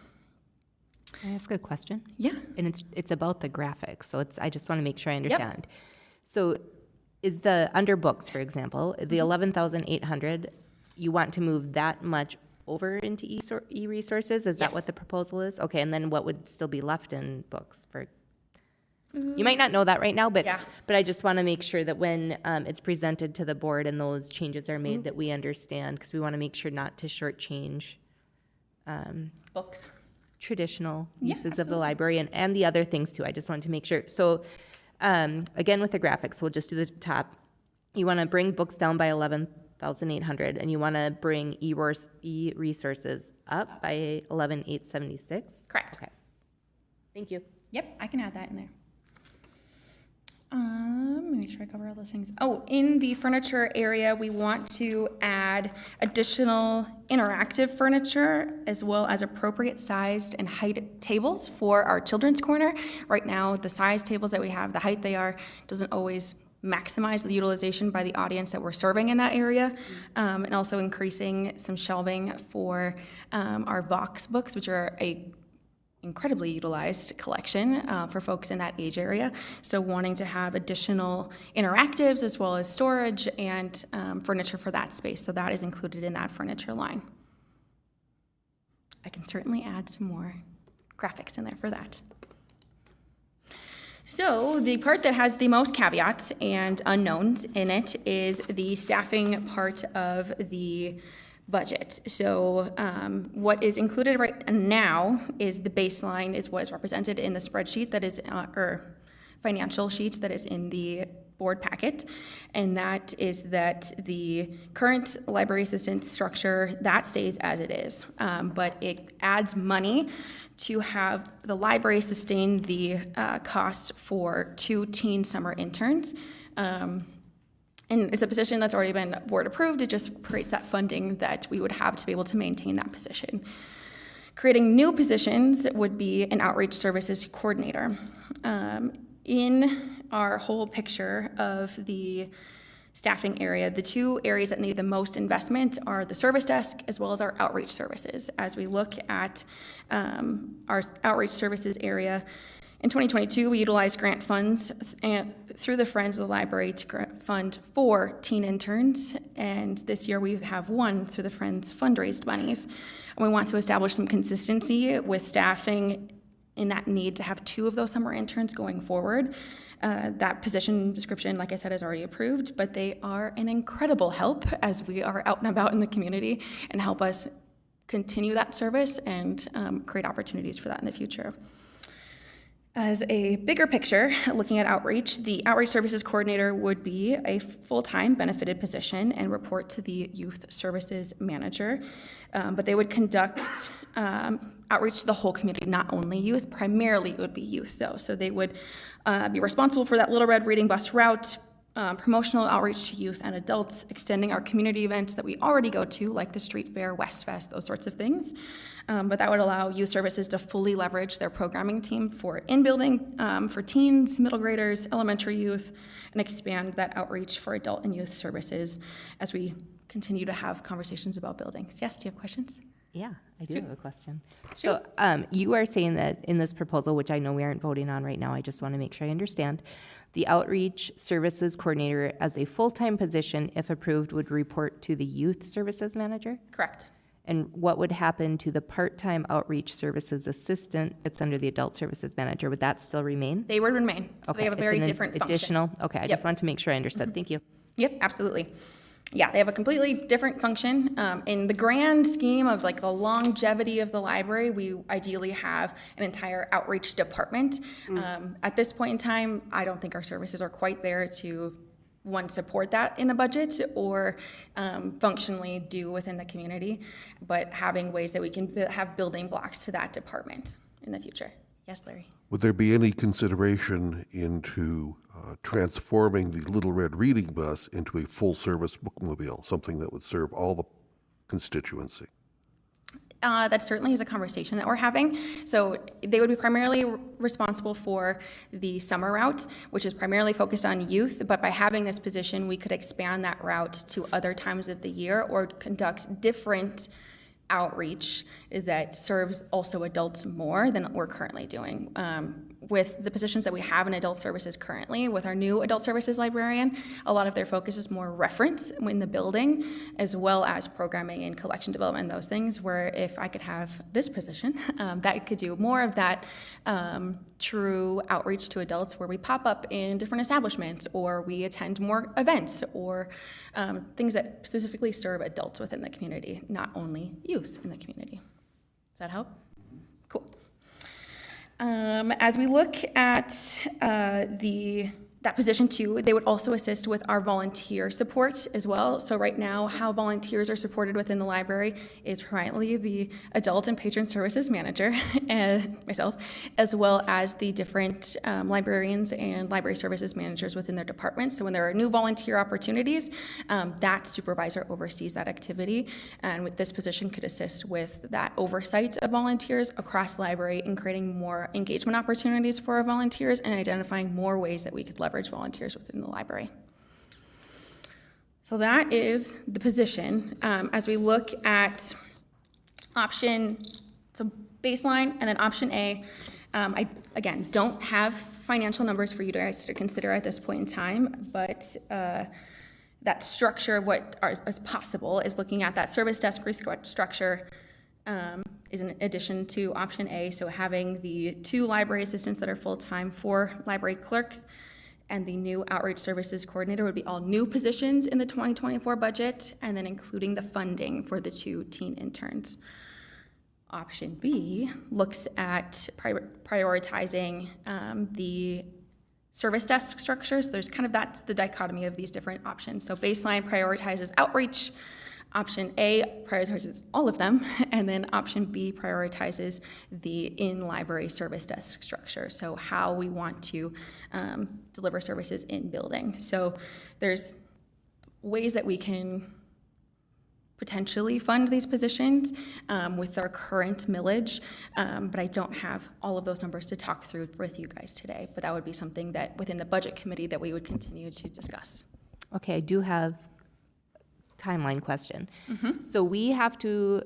Can I ask a question? Yeah. And it's about the graphics, so I just want to make sure I understand. So is the, under books, for example, the 11,800, you want to move that much over into e-resources? Is that Yes. what the proposal is? Okay, and then what would still be left in books for? You might not know that right now, but Yeah. but I just want to make sure that when it's presented to the board and those changes are made, that we understand, because we want to make sure not to shortchange Books. traditional Yeah, uses of the absolutely. library and the other things too. I just wanted to make sure. So again, with the graphics, we'll just do the top. You want to bring books down by 11,800, and you want to bring e-resources up by 11,876? Correct. Okay. Thank you. Yep, I can add that in there. Let me make sure I cover all those things. Oh, in the furniture area, we want to add additional interactive furniture as well as appropriate sized and height tables for our children's corner. Right now, the size tables that we have, the height they are, doesn't always maximize the utilization by the audience that we're serving in that area, and also increasing some shelving for our Vox books, which are a incredibly utilized collection for folks in that age area. So wanting to have additional interactives as well as storage and furniture for that space. So that is included in that furniture line. I can certainly add some more graphics in there for that. So the part that has the most caveats and unknowns in it is the staffing part of the budget. So what is included right now is the baseline is what is represented in the spreadsheet that is, or financial sheet that is in the board packet. And that is that the current library assistant structure, that stays as it is. But it adds money to have the library sustain the cost for 2 teen summer interns. And it's a position that's already been board approved. It just creates that funding that we would have to be able to maintain that position. Creating new positions would be an outreach services coordinator. In our whole picture of the staffing area, the two areas that need the most investment are the service desk as well as our outreach services. As we look at our outreach services area, in 2022, we utilized grant funds through the Friends of the Library to fund 4 teen interns, and this year we have 1 through the Friends fundraised monies. And we want to establish some consistency with staffing in that need to have 2 of those summer interns going forward. That position description, like I said, is already approved, but they are an incredible help as we are out and about in the community and help us continue that service and create opportunities for that in the future. As a bigger picture, looking at outreach, the outreach services coordinator would be a full-time benefited position and report to the youth services manager. But they would conduct outreach to the whole community, not only youth. Primarily, it would be youth, though. So they would be responsible for that Little Red Reading Bus route, promotional outreach to youth and adults, extending our community events that we already go to, like the Street Fair, West Fest, those sorts of things. But that would allow youth services to fully leverage their programming team for in-building for teens, middle graders, elementary youth, and expand that outreach for adult and youth services as we continue to have conversations about buildings. Yes, do you have questions? Yeah, I do have a question. So you are saying that in this proposal, which I know we aren't voting on right now, I just want to make sure I understand, the outreach services coordinator as a full-time position, if approved, would report to the youth services manager? Correct. And what would happen to the part-time outreach services assistant that's under the adult services manager? Would that still remain? They would remain. So they have a it's very an different function. additional, okay, I just wanted to make sure I understood. Thank you. Yep, absolutely. Yeah, they have a completely different function. In the grand scheme of like the longevity of the library, we ideally have an entire outreach department. At this point in time, I don't think our services are quite there to, one, support that in a budget or functionally do within the community, but having ways that we can have building blocks to that department. in the future. Yes, Larry? Would there be any consideration into transforming the Little Red Reading Bus into a full-service bookmobile, something that would serve all the constituency? That certainly is a conversation that we're having. So they would be primarily responsible for the summer route, which is primarily focused on youth, but by having this position, we could expand that route to other times of the year or conduct different outreach that serves also adults more than we're currently doing. With the positions that we have in adult services currently, with our new adult services librarian, a lot of their focus is more reference in the building, as well as programming and collection development and those things, where if I could have this position, that could do more of that true outreach to adults where we pop up in different establishments or we attend more events or things that specifically serve adults within the community, not only youth in the community. Does that help? Cool. As we look at that position too, they would also assist with our volunteer support as well. So right now, how volunteers are supported within the library is primarily the adult and patron services manager, and myself, as well as the different librarians and library services managers within their departments. So when there are new volunteer opportunities, that supervisor oversees that activity, and with this position could assist with that oversight of volunteers across the library and creating more engagement opportunities for our volunteers and identifying more ways that we could leverage volunteers within the library. So that is the position. As we look at option, so baseline, and then option A, I, again, don't have financial numbers for you guys to consider at this point in time, but that structure of what is possible is looking at that service desk structure is in addition to option A, so having the 2 library assistants that are full-time, 4 library clerks, and the new outreach services coordinator would be all new positions in the 2024 budget, and then including the funding for the 2 teen interns. Option B looks at prioritizing the service desk structures. There's kind of, that's the dichotomy of these different options. So baseline prioritizes outreach, option A prioritizes all of them, and then option B prioritizes the in-library service desk structure, so how we want to deliver services in building. So there's ways that we can potentially fund these positions with our current millage, but I don't have all of those numbers to talk through with you guys today, but that would be something that within the budget committee that we would continue to discuss. Okay, I do have timeline question. So we have to,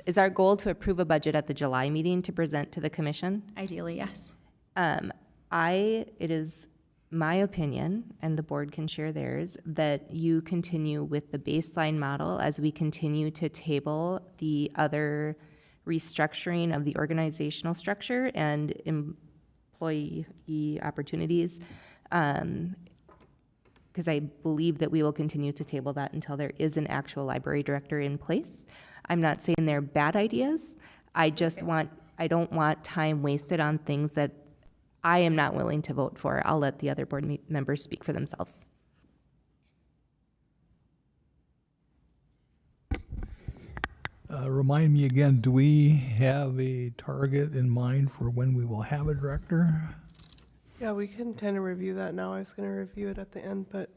is our goal to approve a budget at the July meeting to present to the commission? Ideally, yes. It is my opinion, and the board can share theirs, that you continue with the baseline model as we continue to table the other restructuring of the organizational structure and employee opportunities. Because I believe that we will continue to table that until there is an actual library director in place. I'm not saying they're bad ideas. I don't want time wasted on things that I am not willing to vote for. I'll let the other board members speak for themselves. Remind me again, do we have a target in mind for when we will have a director? Yeah, we can kind of review that now. I was going to review it at the end, but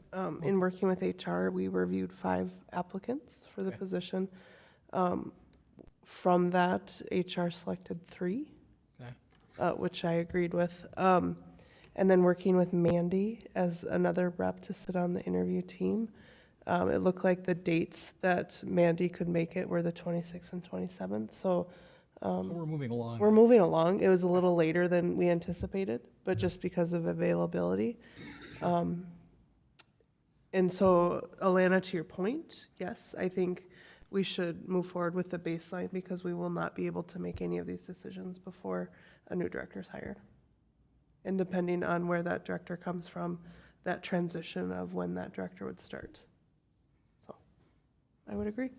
in working with HR, we reviewed 5 applicants for the position. From that, HR selected 3, which I agreed with. And then working with Mandy as another rep to sit on the interview team. It looked like the dates that Mandy could make it were the 26th and 27th. So We're moving along. we're moving along. It was a little later than we anticipated, but just because of availability. And so, Alana, to your point, yes, I think we should move forward with the baseline because we will not be able to make any of these decisions before a new director is hired. And depending on where that director comes from, that transition of when that director would start. So, I would agree.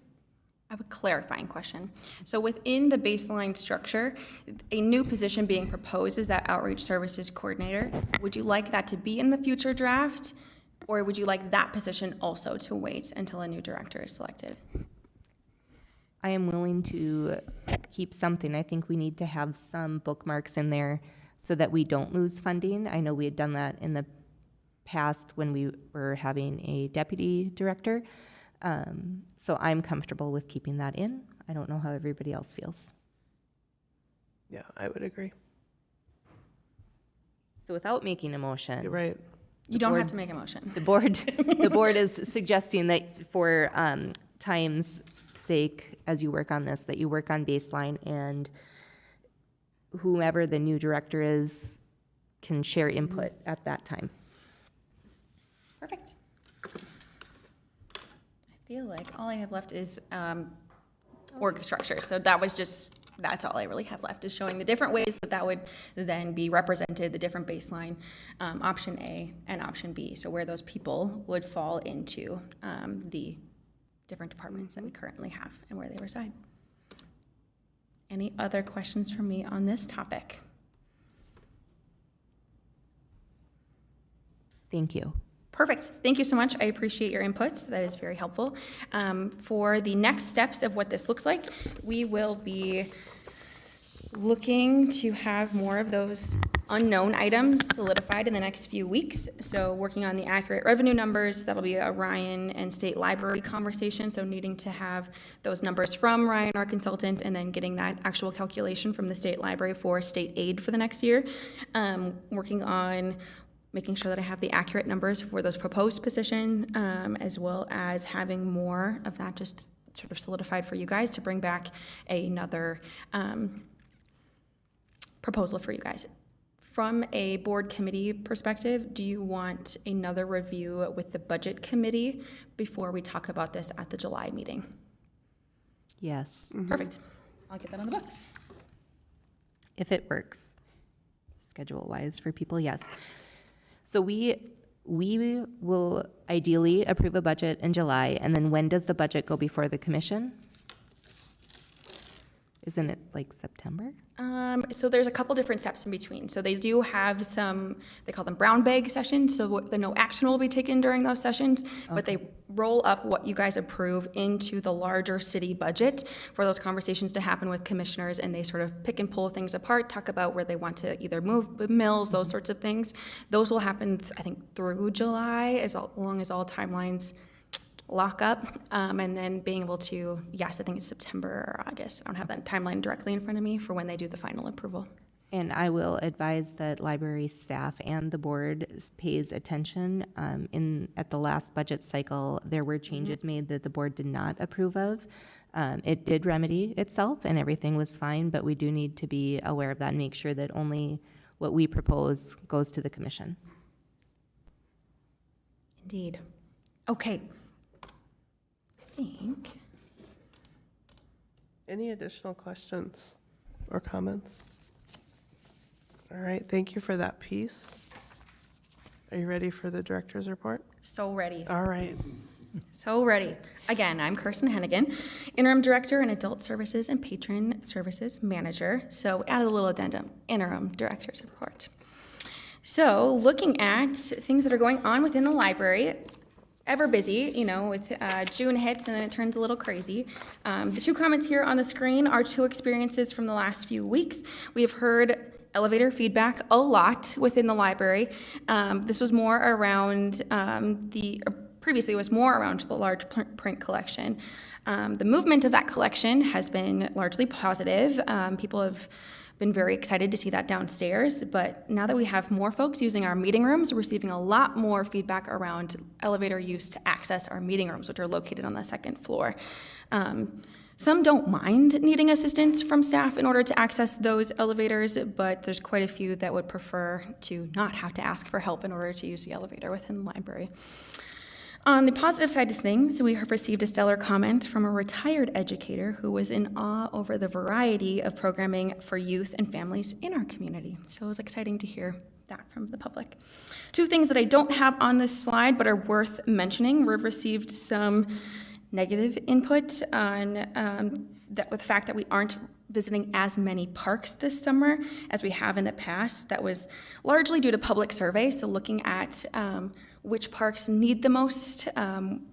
I have a clarifying question. So within the baseline structure, a new position being proposed is that outreach services coordinator. Would you like that to be in the future draft, or would you like that position also to wait until a new director is selected? I am willing to keep something. I think we need to have some bookmarks in there so that we don't lose funding. I know we had done that in the past when we were having a deputy director. So I'm comfortable with keeping that in. I don't know how everybody else feels. Yeah, I would agree. So without making a motion. You're right. You don't have to make a motion. The board is suggesting that for time's sake, as you work on this, that you work on baseline, and whomever the new director is can share input at that time. Perfect. I feel like all I have left is org structure. So that's all I really have left, is showing the different ways that would then be represented, the different baseline, option A and option B. So where those people would fall into the different departments that we currently have and where they reside. Any other questions from me on this topic? Thank you. Perfect. Thank you so much. I appreciate your input. That is very helpful. For the next steps of what this looks like, we will be looking to have more of those unknown items solidified in the next few weeks. So working on the accurate revenue numbers, that'll be a Ryan and State Library conversation. So needing to have those numbers from Ryan, our consultant, and then getting that actual calculation from the State Library for state aid for the next year. Working on making sure that I have the accurate numbers for those proposed positions, as well as having more of that just sort of solidified for you guys to bring back another proposal for you guys. From a board committee perspective, do you want another review with the budget committee before we talk about this at the July meeting? Yes, Perfect. I'll get that on the books. if it works, schedule-wise for people, yes. So we will ideally approve a budget in July, and then when does the budget go before the commission? Isn't it like September? So there's a couple different steps in between. So they do have some, they call them brown bag sessions, so the no action will be taken during those sessions, but they roll up what you guys approve into the larger city budget for those conversations to happen with commissioners, and they sort of pick and pull things apart, talk about where they want to either move mills, those sorts of things. Those will happen, I think, through July, as long as all timelines lock up, and then being able to, yes, I think it's September or August. I don't have that timeline directly in front of me for when they do the final approval. And I will advise that library staff and the board pays attention. At the last budget cycle, there were changes made that the board did not approve of. It did remedy itself and everything was fine, but we do need to be aware of that and make sure that only what we propose goes to the commission. Indeed. Okay. I think. Any additional questions or comments? All right, thank you for that piece. Are you ready for the director's report? So ready. All right. So ready. Again, I'm Kirsten Hennigan, Interim Director in Adult Services and Patron Services Manager. So add a little addendum, Interim Director's Report. So looking at things that are going on within the library, ever busy, with June hits and then it turns a little crazy. The two comments here on the screen are two experiences from the last few weeks. We have heard elevator feedback a lot within the library. This was more around previously it was more around the large print collection. The movement of that collection has been largely positive. People have been very excited to see that downstairs, but now that we have more folks using our meeting rooms, we're receiving a lot more feedback around elevator use to access our meeting rooms, which are located on the second floor. Some don't mind needing assistance from staff in order to access those elevators, but there's quite a few that would prefer to not have to ask for help in order to use the elevator within the library. On the positive side of things, we have received a stellar comment from a retired educator who was in awe over the variety of programming for youth and families in our community. So it was exciting to hear that from the public. Two things that I don't have on this slide but are worth mentioning. We've received some negative input on that with the fact that we aren't visiting as many parks this summer as we have in the past. That was largely due to public survey, so looking at which parks need the most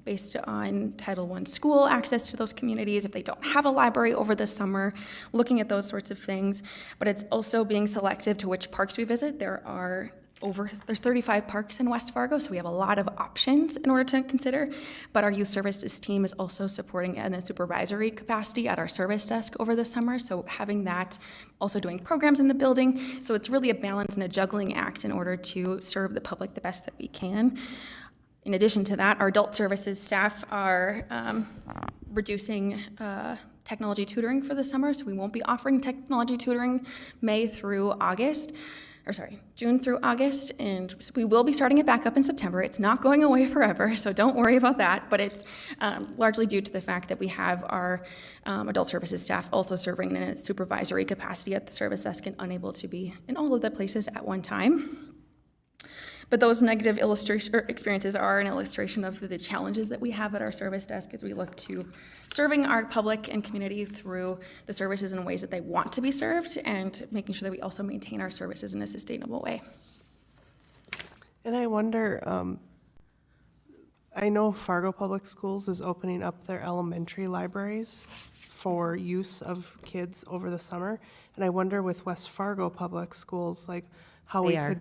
based on Title I school access to those communities, if they don't have a library over the summer, looking at those sorts of things. But it's also being selective to which parks we visit. There's 35 parks in West Fargo, so we have a lot of options in order to consider. But our youth services team is also supporting in a supervisory capacity at our service desk over the summer. So having that, also doing programs in the building. So it's really a balance and a juggling act in order to serve the public the best that we can. In addition to that, our adult services staff are reducing technology tutoring for the summer, so we won't be offering technology tutoring June through August, and we will be starting it back up in September. It's not going away forever, so don't worry about that, but it's largely due to the fact that we have our adult services staff also serving in a supervisory capacity at the service desk and unable to be in all of the places at one time. But those negative experiences are an illustration of the challenges that we have at our service desk as we look to serving our public and community through the services in ways that they want to be served and making sure that we also maintain our services in a sustainable way. And I wonder, I know Fargo Public Schools is opening up their elementary libraries for use of kids over the summer. And I wonder with West Fargo Public Schools, like how we could.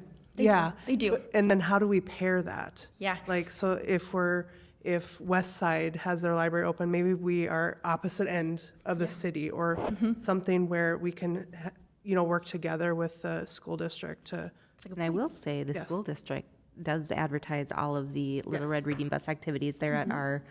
They do. And then how do we pair that? Yeah. Like, so if West Side has their library open, maybe we are opposite end of the city or something where we can, work together with the school district to. And I will say the school district does advertise all of the Little Red Reading Bus activities there at our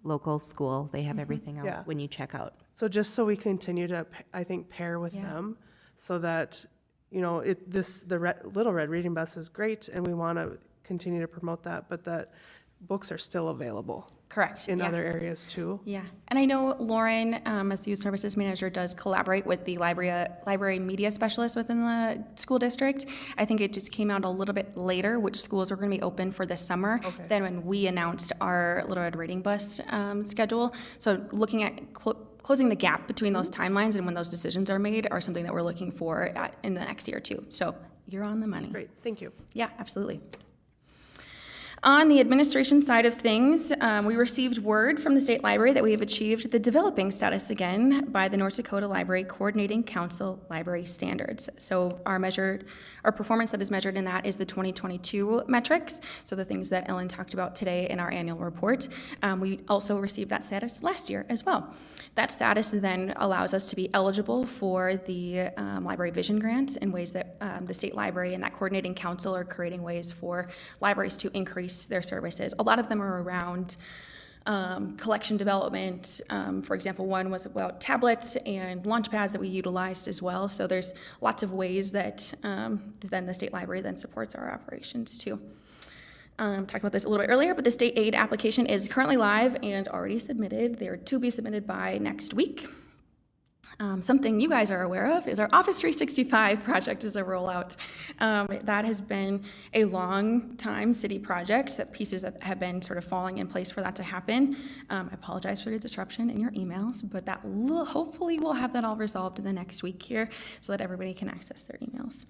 local school. They have everything out when you check out. So just so we continue to, I think, pair with them so that, Little Red Reading Bus is great and we want to continue to promote that, but that books are still available. Correct. In other areas too. Yeah, and I know Lauren, as the youth services manager, does collaborate with the library media specialist within the school district. I think it just came out a little bit later which schools are going to be open for this summer than when we announced our Little Red Reading Bus schedule. So looking at closing the gap between those timelines and when those decisions are made are something that we're looking for in the next year or two. So you're on the money. Great, thank you. Yeah, absolutely. On the administration side of things, we received word from the State Library that we have achieved the developing status again by the North Dakota Library Coordinating Council Library Standards. So our performance that is measured in that is the 2022 metrics, so the things that Ellen talked about today in our annual report. We also received that status last year as well. That status then allows us to be eligible for the Library Vision Grant in ways that the State Library and that Coordinating Council are creating ways for libraries to increase their services. A lot of them are around collection development. For example, one was about tablets and launch pads that we utilized as well. So there's lots of ways that then the State Library then supports our operations too. Talked about this a little bit earlier, but the state aid application is currently live and already submitted. They're to be submitted by next week. Something you guys are aware of is our Office 365 project is a rollout. That has been a long time city project that pieces that have been sort of falling in place for that to happen. I apologize for the disruption in your emails, but that hopefully we'll have that all resolved in the next week here so that everybody can access their emails.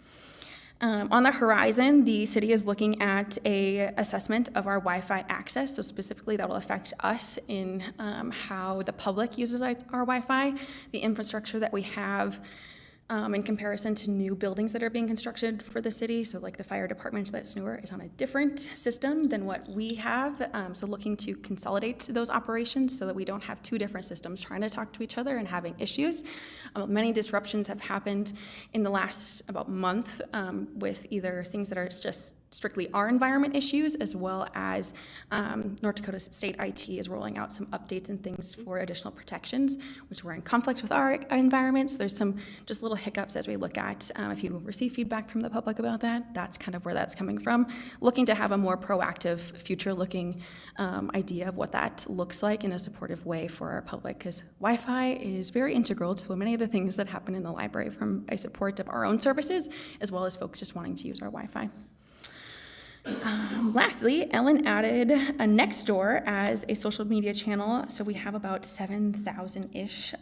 On the horizon, the city is looking at a assessment of our Wi-Fi access. So specifically, that will affect us in how the public uses our Wi-Fi, the infrastructure that we have in comparison to new buildings that are being constructed for the city. So like the fire department that's newer is on a different system than what we have. So looking to consolidate those operations so that we don't have two different systems trying to talk to each other and having issues. Many disruptions have happened in the last about month with either things that are just strictly our environment issues, as well as North Dakota State IT is rolling out some updates and things for additional protections, which were in conflict with our environment. So there's some just little hiccups as we look at, if you receive feedback from the public about that, that's kind of where that's coming from. Looking to have a more proactive, future-looking idea of what that looks like in a supportive way for our public, because Wi-Fi is very integral to many of the things that happen in the library from a support of our own services, as well as folks just wanting to use our Wi-Fi. Lastly, Ellen added a Nextdoor as a social media channel, so we have about 7,000-ish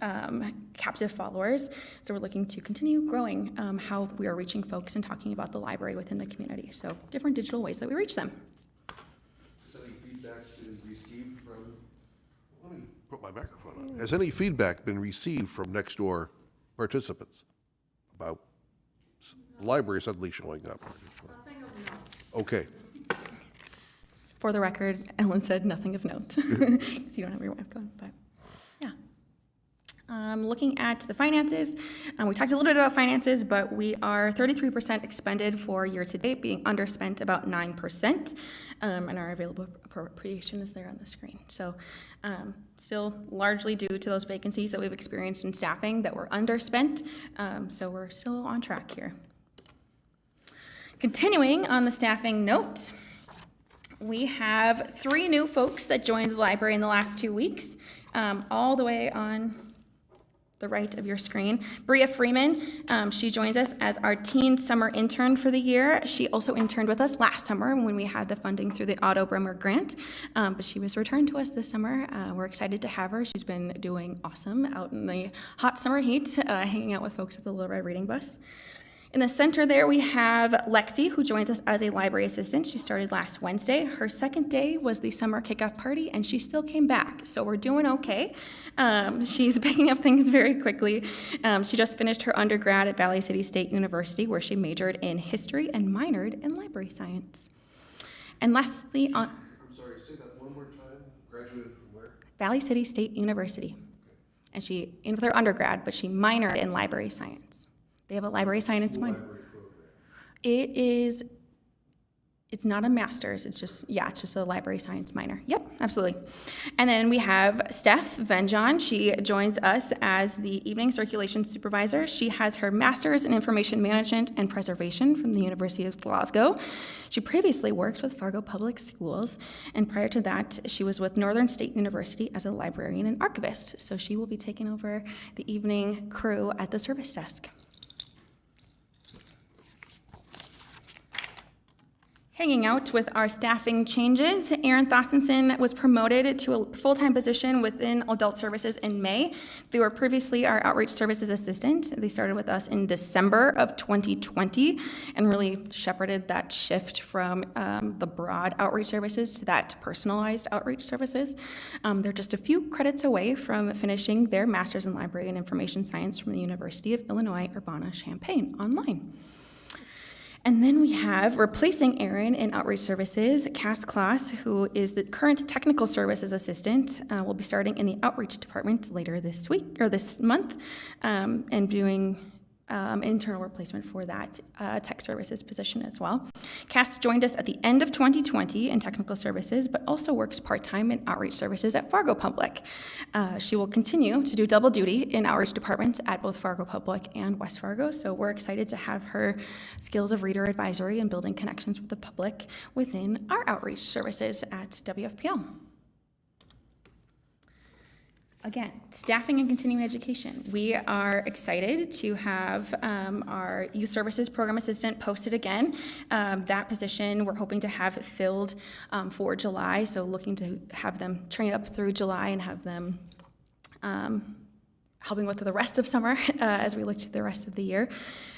captive followers. So we're looking to continue growing how we are reaching folks and talking about the library within the community. So different digital ways that we reach them. Has any feedback been received from, let me put my microphone on. Has any feedback been received from Nextdoor participants about the library suddenly showing up? Okay. For the record, Ellen said nothing of note, because you don't have your webcam, but yeah. Looking at the finances, we talked a little bit about finances, but we are 33% expended for year-to-date, being underspent about 9%, and our available appropriation is there on the screen. So still largely due to those vacancies that we've experienced in staffing that were underspent, so we're still on track here. Continuing on the staffing note, we have 3 new folks that joined the library in the last 2 weeks, all the way on the right of your screen. Bria Freeman, she joins us as our teen summer intern for the year. She also interned with us last summer when we had the funding through the Otto Bremer grant, but she was returned to us this summer. We're excited to have her. She's been doing awesome out in the hot summer heat, hanging out with folks at the Little Red Reading Bus. In the center there, we have Lexi, who joins us as a library assistant. She started last Wednesday. Her second day was the summer kickoff party, and she still came back, so we're doing okay. She's picking up things very quickly. She just finished her undergrad at Valley City State University, where she majored in history and minored in library science. And lastly, I'm sorry, say that one more time. Graduated from where? Valley City State University. And she, in with her undergrad, but she minored in library science. They have a library science minor. It's not a master's, it's just a library science minor. Yep, absolutely. And then we have Steph Venjon. She joins us as the evening circulation supervisor. She has her master's in information management and preservation from the University of Glasgow. She previously worked with Fargo Public Schools, and prior to that, she was with Northern State University as a librarian and archivist. So she will be taking over the evening crew at the service desk. Hanging out with our staffing changes, Erin Thossenson was promoted to a full-time position within Adult Services in May. They were previously our Outreach Services Assistant. They started with us in December of 2020 and really shepherded that shift from the broad outreach services to that personalized outreach services. They're just a few credits away from finishing their Master's in Library and Information Science from the University of Illinois Urbana-Champaign online. And then we have, replacing Erin in Outreach Services, Cass Klaas, who is the current Technical Services Assistant, will be starting in the Outreach Department later this week, or this month, and doing internal replacement for that tech services position as well. Cass joined us at the end of 2020 in technical services, but also works part-time in outreach services at Fargo Public. She will continue to do double duty in outreach departments at both Fargo Public and West Fargo, so we're excited to have her skills of reader advisory and building connections with the public within our outreach services at WFPL. Again, staffing and continuing education. We are excited to have our Youth Services Program Assistant posted again. That position we're hoping to have filled for July, so looking to have them train up through July and have them helping with the rest of summer as we look to the rest of the year.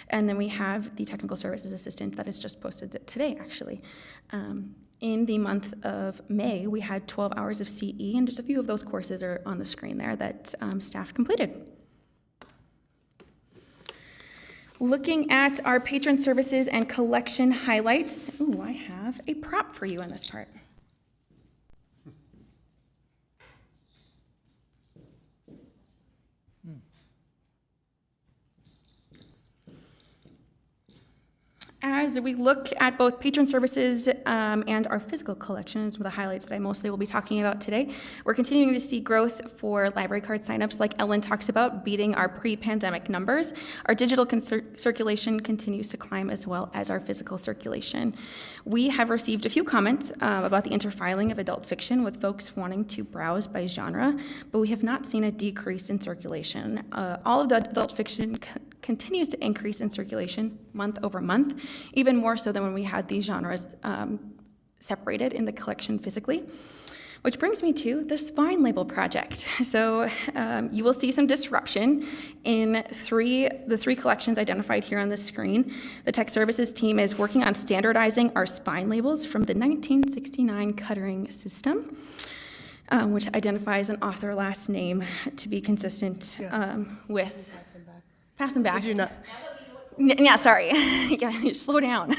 And then we have the Technical Services Assistant that is just posted today, actually. In the month of May, we had 12 hours of CE, and just a few of those courses are on the screen there that staff completed. Looking at our patron services and collection highlights, ooh, I have a prop for you in this part. As we look at both patron services and our physical collections, with the highlights that I mostly will be talking about today, we're continuing to see growth for library card signups, like Ellen talked about, beating our pre-pandemic numbers. Our digital circulation continues to climb, as well as our physical circulation. We have received a few comments about the interfiling of adult fiction, with folks wanting to browse by genre, but we have not seen a decrease in circulation. All of the adult fiction continues to increase in circulation month over month, even more so than when we had these genres separated in the collection physically. Which brings me to the spine label project. So you will see some disruption in the three collections identified here on the screen. The tech services team is working on standardizing our spine labels from the 1969 Cuttering system, which identifies an author last name to be consistent with. Pass them back. Did you not? Yeah, sorry. Yeah, slow down.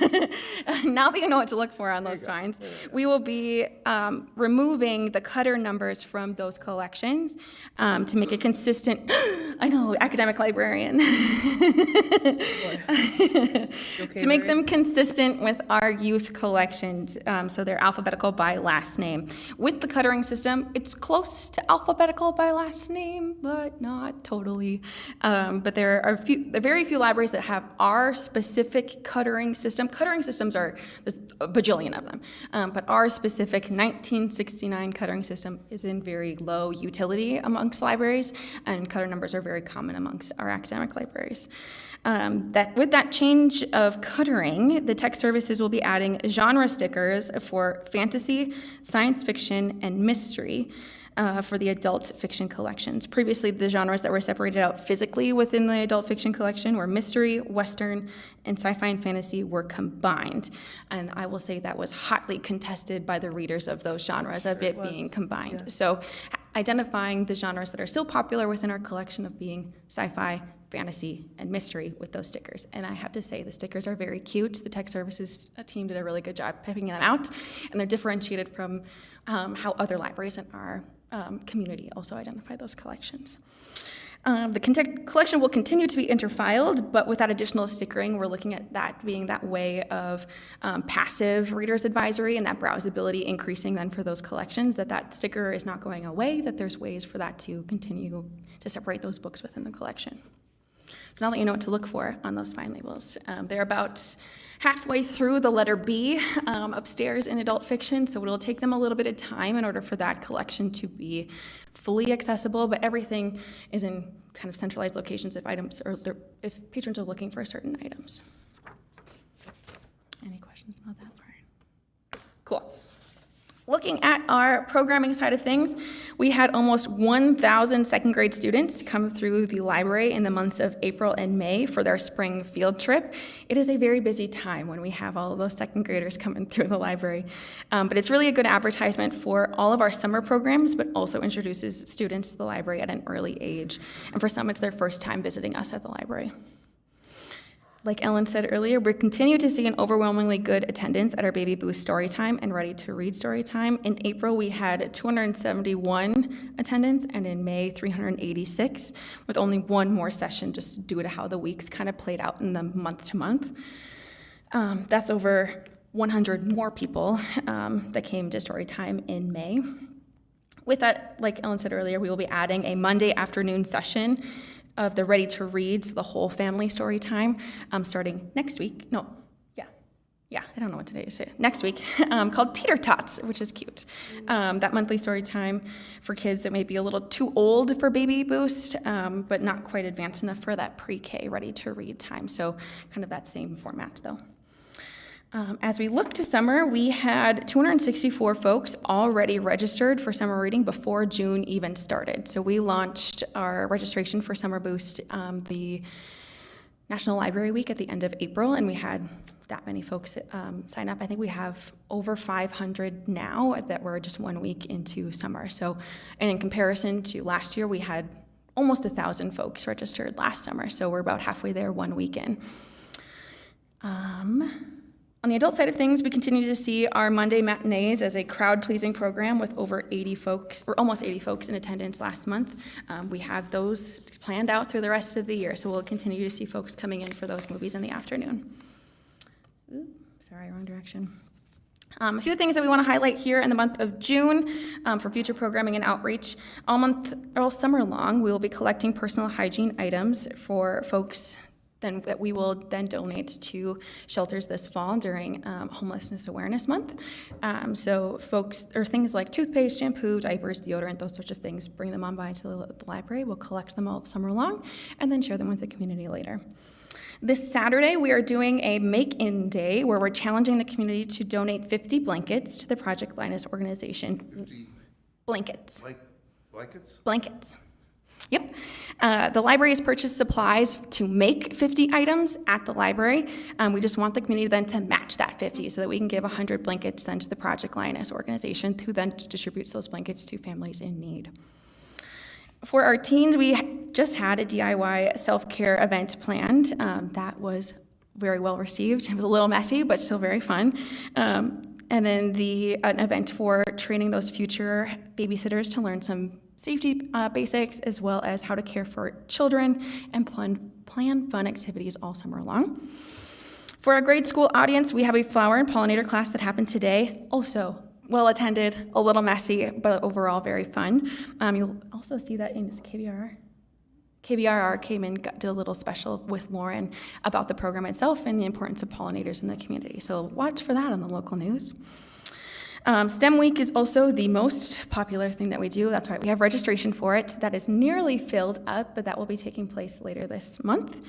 Now that you know what to look for on those spines, we will be removing the cutter numbers from those collections to make it consistent. I know, academic librarian. To make them consistent with our youth collections, so they're alphabetical by last name. With the cuttering system, it's close to alphabetical by last name, but not totally. But there are very few libraries that have our specific cuttering system. Cuttering systems there's a bajillion of them, but our specific 1969 cuttering system is in very low utility amongst libraries, and cutter numbers are very common amongst our academic libraries. With that change of cuttering, the tech services will be adding genre stickers for fantasy, science fiction, and mystery. For the adult fiction collections. Previously, the genres that were separated out physically within the adult fiction collection were mystery, western, and sci-fi and fantasy were combined. And I will say that was hotly contested by the readers of those genres of it being combined. Yeah. So identifying the genres that are still popular within our collection of being sci-fi, fantasy, and mystery with those stickers. And I have to say, the stickers are very cute. The tech services team did a really good job picking them out, and they're differentiated from how other libraries in our community also identify those collections. The collection will continue to be interfiled, but with that additional stickering, we're looking at that being that way of passive reader's advisory and that browsability increasing then for those collections, that sticker is not going away, that there's ways for that to continue to separate those books within the collection. So now that you know what to look for on those spine labels, they're about halfway through the letter B upstairs in adult fiction, so it'll take them a little bit of time in order for that collection to be fully accessible, but everything is in kind of centralized locations if patrons are looking for certain items. Any questions about that part? Cool. Looking at our programming side of things, we had almost 1,000 second grade students come through the library in the months of April and May for their spring field trip. It is a very busy time when we have all of those second graders coming through the library. But it's really a good advertisement for all of our summer programs, but also introduces students to the library at an early age. And for some, it's their first time visiting us at the library. Like Ellen said earlier, we continue to see an overwhelmingly good attendance at our Baby Boost Storytime and Ready to Read Storytime. In April, we had 271 attendance, and in May, 386, with only one more session just due to how the weeks kind of played out in the month to month. That's over 100 more people that came to Storytime in May. With that, like Ellen said earlier, we will be adding a Monday afternoon session of the Ready to Read, so the whole family story time, starting next week. I don't know what today is. Next week, called Teeter Tots, which is cute. That monthly story time for kids that may be a little too old for Baby Boost, but not quite advanced enough for that pre-K Ready to Read time. So kind of that same format, though. As we look to summer, we had 264 folks already registered for summer reading before June even started. So we launched our registration for Summer Boost the National Library Week at the end of April, and we had that many folks sign up. I think we have over 500 now that were just 1 week into summer. So, and in comparison to last year, we had almost 1,000 folks registered last summer. So we're about halfway there 1 week in. On the adult side of things, we continue to see our Monday matinees as a crowd-pleasing program with over 80 folks, or almost 80 folks in attendance last month. We have those planned out through the rest of the year, so we'll continue to see folks coming in for those movies in the afternoon. Sorry, wrong direction. A few things that we want to highlight here in the month of June for future programming and outreach. All summer long, we will be collecting personal hygiene items for folks that we will then donate to shelters this fall during Homelessness Awareness Month. So folks, or things like toothpaste, shampoo, diapers, deodorant, those sorts of things, bring them on by to the library. We'll collect them all summer long and then share them with the community later. This Saturday, we are doing a Make-In Day where we're challenging the community to donate 50 blankets to the Project Linus organization. 50 Blankets. blankets? Blankets. Yep. The library has purchased supplies to make 50 items at the library. We just want the community then to match that 50 so that we can give 100 blankets then to the Project Linus organization, who then distributes those blankets to families in need. For our teens, we just had a DIY self-care event planned. That was very well received. It was a little messy, but still very fun. And then an event for training those future babysitters to learn some safety basics, as well as how to care for children and plan fun activities all summer long. For our grade school audience, we have a flower and pollinator class that happened today. Also well attended, a little messy, but overall very fun. You'll also see that in KBRR. KBRR came in, did a little special with Lauren about the program itself and the importance of pollinators in the community. So watch for that on the local news. STEM Week is also the most popular thing that we do. That's right, we have registration for it. That is nearly filled up, but that will be taking place later this month.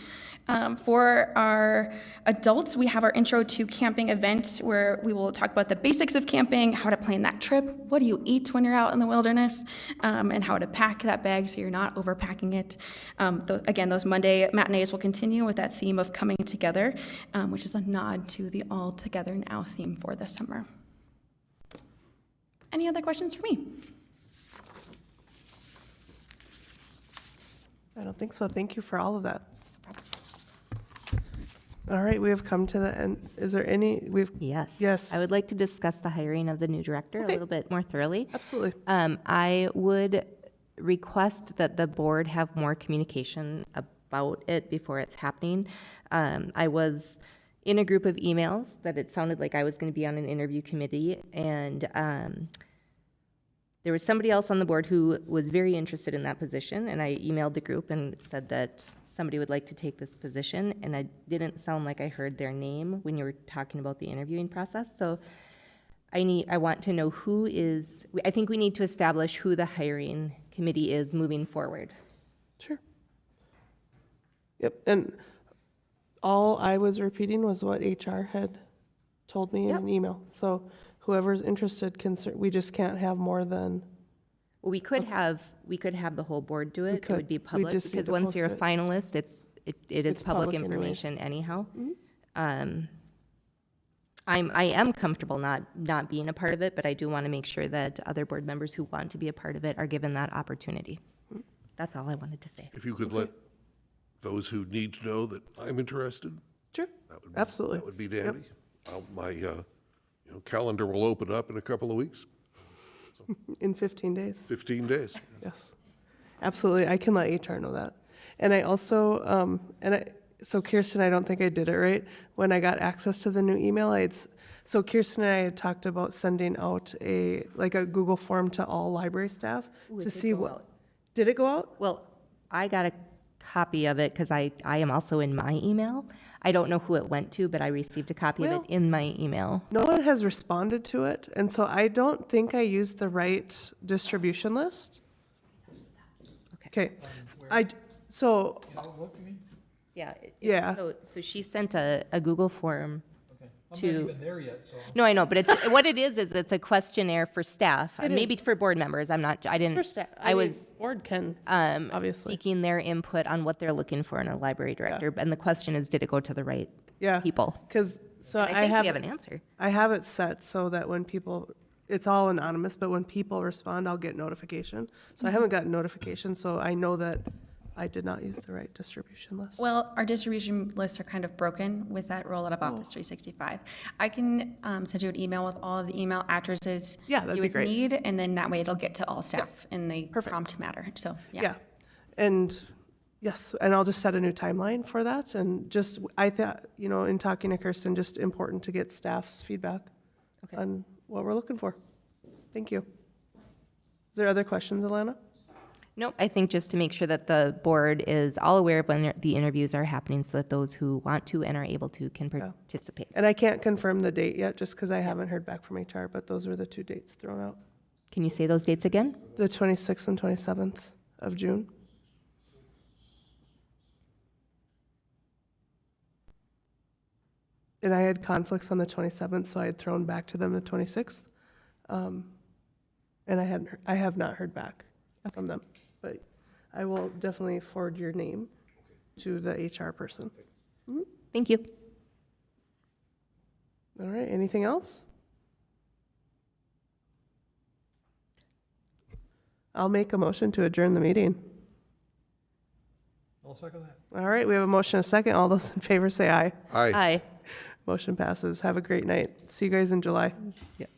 For our adults, we have our Intro to Camping event where we will talk about the basics of camping, how to plan that trip, what do you eat when you're out in the wilderness, and how to pack that bag so you're not overpacking it. Again, those Monday matinees will continue with that theme of coming together, which is a nod to the All Together Now theme for the summer. Any other questions for me? I don't think so. Thank you for all of that. All right, we have come to the end. Is there any, Yes. Yes. I would like to discuss the hiring of the new director a little bit more thoroughly. Absolutely. I would request that the board have more communication about it before it's happening. I was in a group of emails that it sounded like I was going to be on an interview committee, and there was somebody else on the board who was very interested in that position, and I emailed the group and said that somebody would like to take this position, and I didn't sound like I heard their name when you were talking about the interviewing process. So I want to know who is, I think we need to establish who the hiring committee is moving forward. Sure. Yep, and all I was repeating was what HR had told me in an email. So whoever's interested we just can't have more than. Well, we could have the whole board do it. It could. would be We public, just need because to once post you're a it. finalist, it is It's public public anyways. information anyhow. I am comfortable not being a part of it, but I do want to make sure that other board members who want to be a part of it are given that opportunity. That's all I wanted to say. If you could let those who need to know that I'm interested, Sure, that would be, absolutely. that would be dandy. My calendar will open up in a couple of weeks, In 15 days. 15 days. Yes, absolutely. I can let HR know that. And I also, so Kirsten, I don't think I did it right. When I got access to the new email, so Kirsten and I had talked about sending out a Google form to all library staff to see what. Did it go out? Well, I got a copy of it because I am also in my email. I don't know who it went to, but I received a copy of it in my email. No one has responded to it, and so I don't think I used the right distribution list. Okay, so, Yeah. Yeah. So she sent a Google form I'm to. not even there yet, so. No, I know, but it's what it is it's a questionnaire for staff, maybe is. for board members. I didn't. first, I was board can, obviously. seeking their input on what they're looking for in a library director, and the question is, did it go to the right Yeah. people? Because, so I think we have an answer. I have it set so that when people, it's all anonymous, but when people respond, I'll get notification. So I haven't gotten notification, so I know that I did not use the right distribution list. Well, our distribution lists are kind of broken with that rollout of Office 365. I can send you an email with all of the email addresses Yeah, that'd you be would great. need, and then that way it'll get to all staff in the Perfect. prompt matter. So, Yeah, and yes, and I'll just set a new timeline for that, and just, I thought, in talking to Kirsten, just important to get staff's feedback on what we're looking for. Thank you. Is there other questions, Alana? Nope, I think just to make sure that the board is all aware of when the interviews are happening so that those who want to and are able to can participate. And I can't confirm the date yet, just because I haven't heard back from HR, but those were the two dates thrown out. Can you say those dates again? The 26th and 27th of June. And I had conflicts on the 27th, so I had thrown back to them the 26th. And I have not heard back from them, but I will definitely forward your name to the HR person. Thank you. All right, anything else? I'll make a motion to adjourn the meeting. I'll second that. All right, we have a motion, and a second. All those in favor say aye. Aye. Aye. Motion passes. Have a great night. See you guys in July. Yep.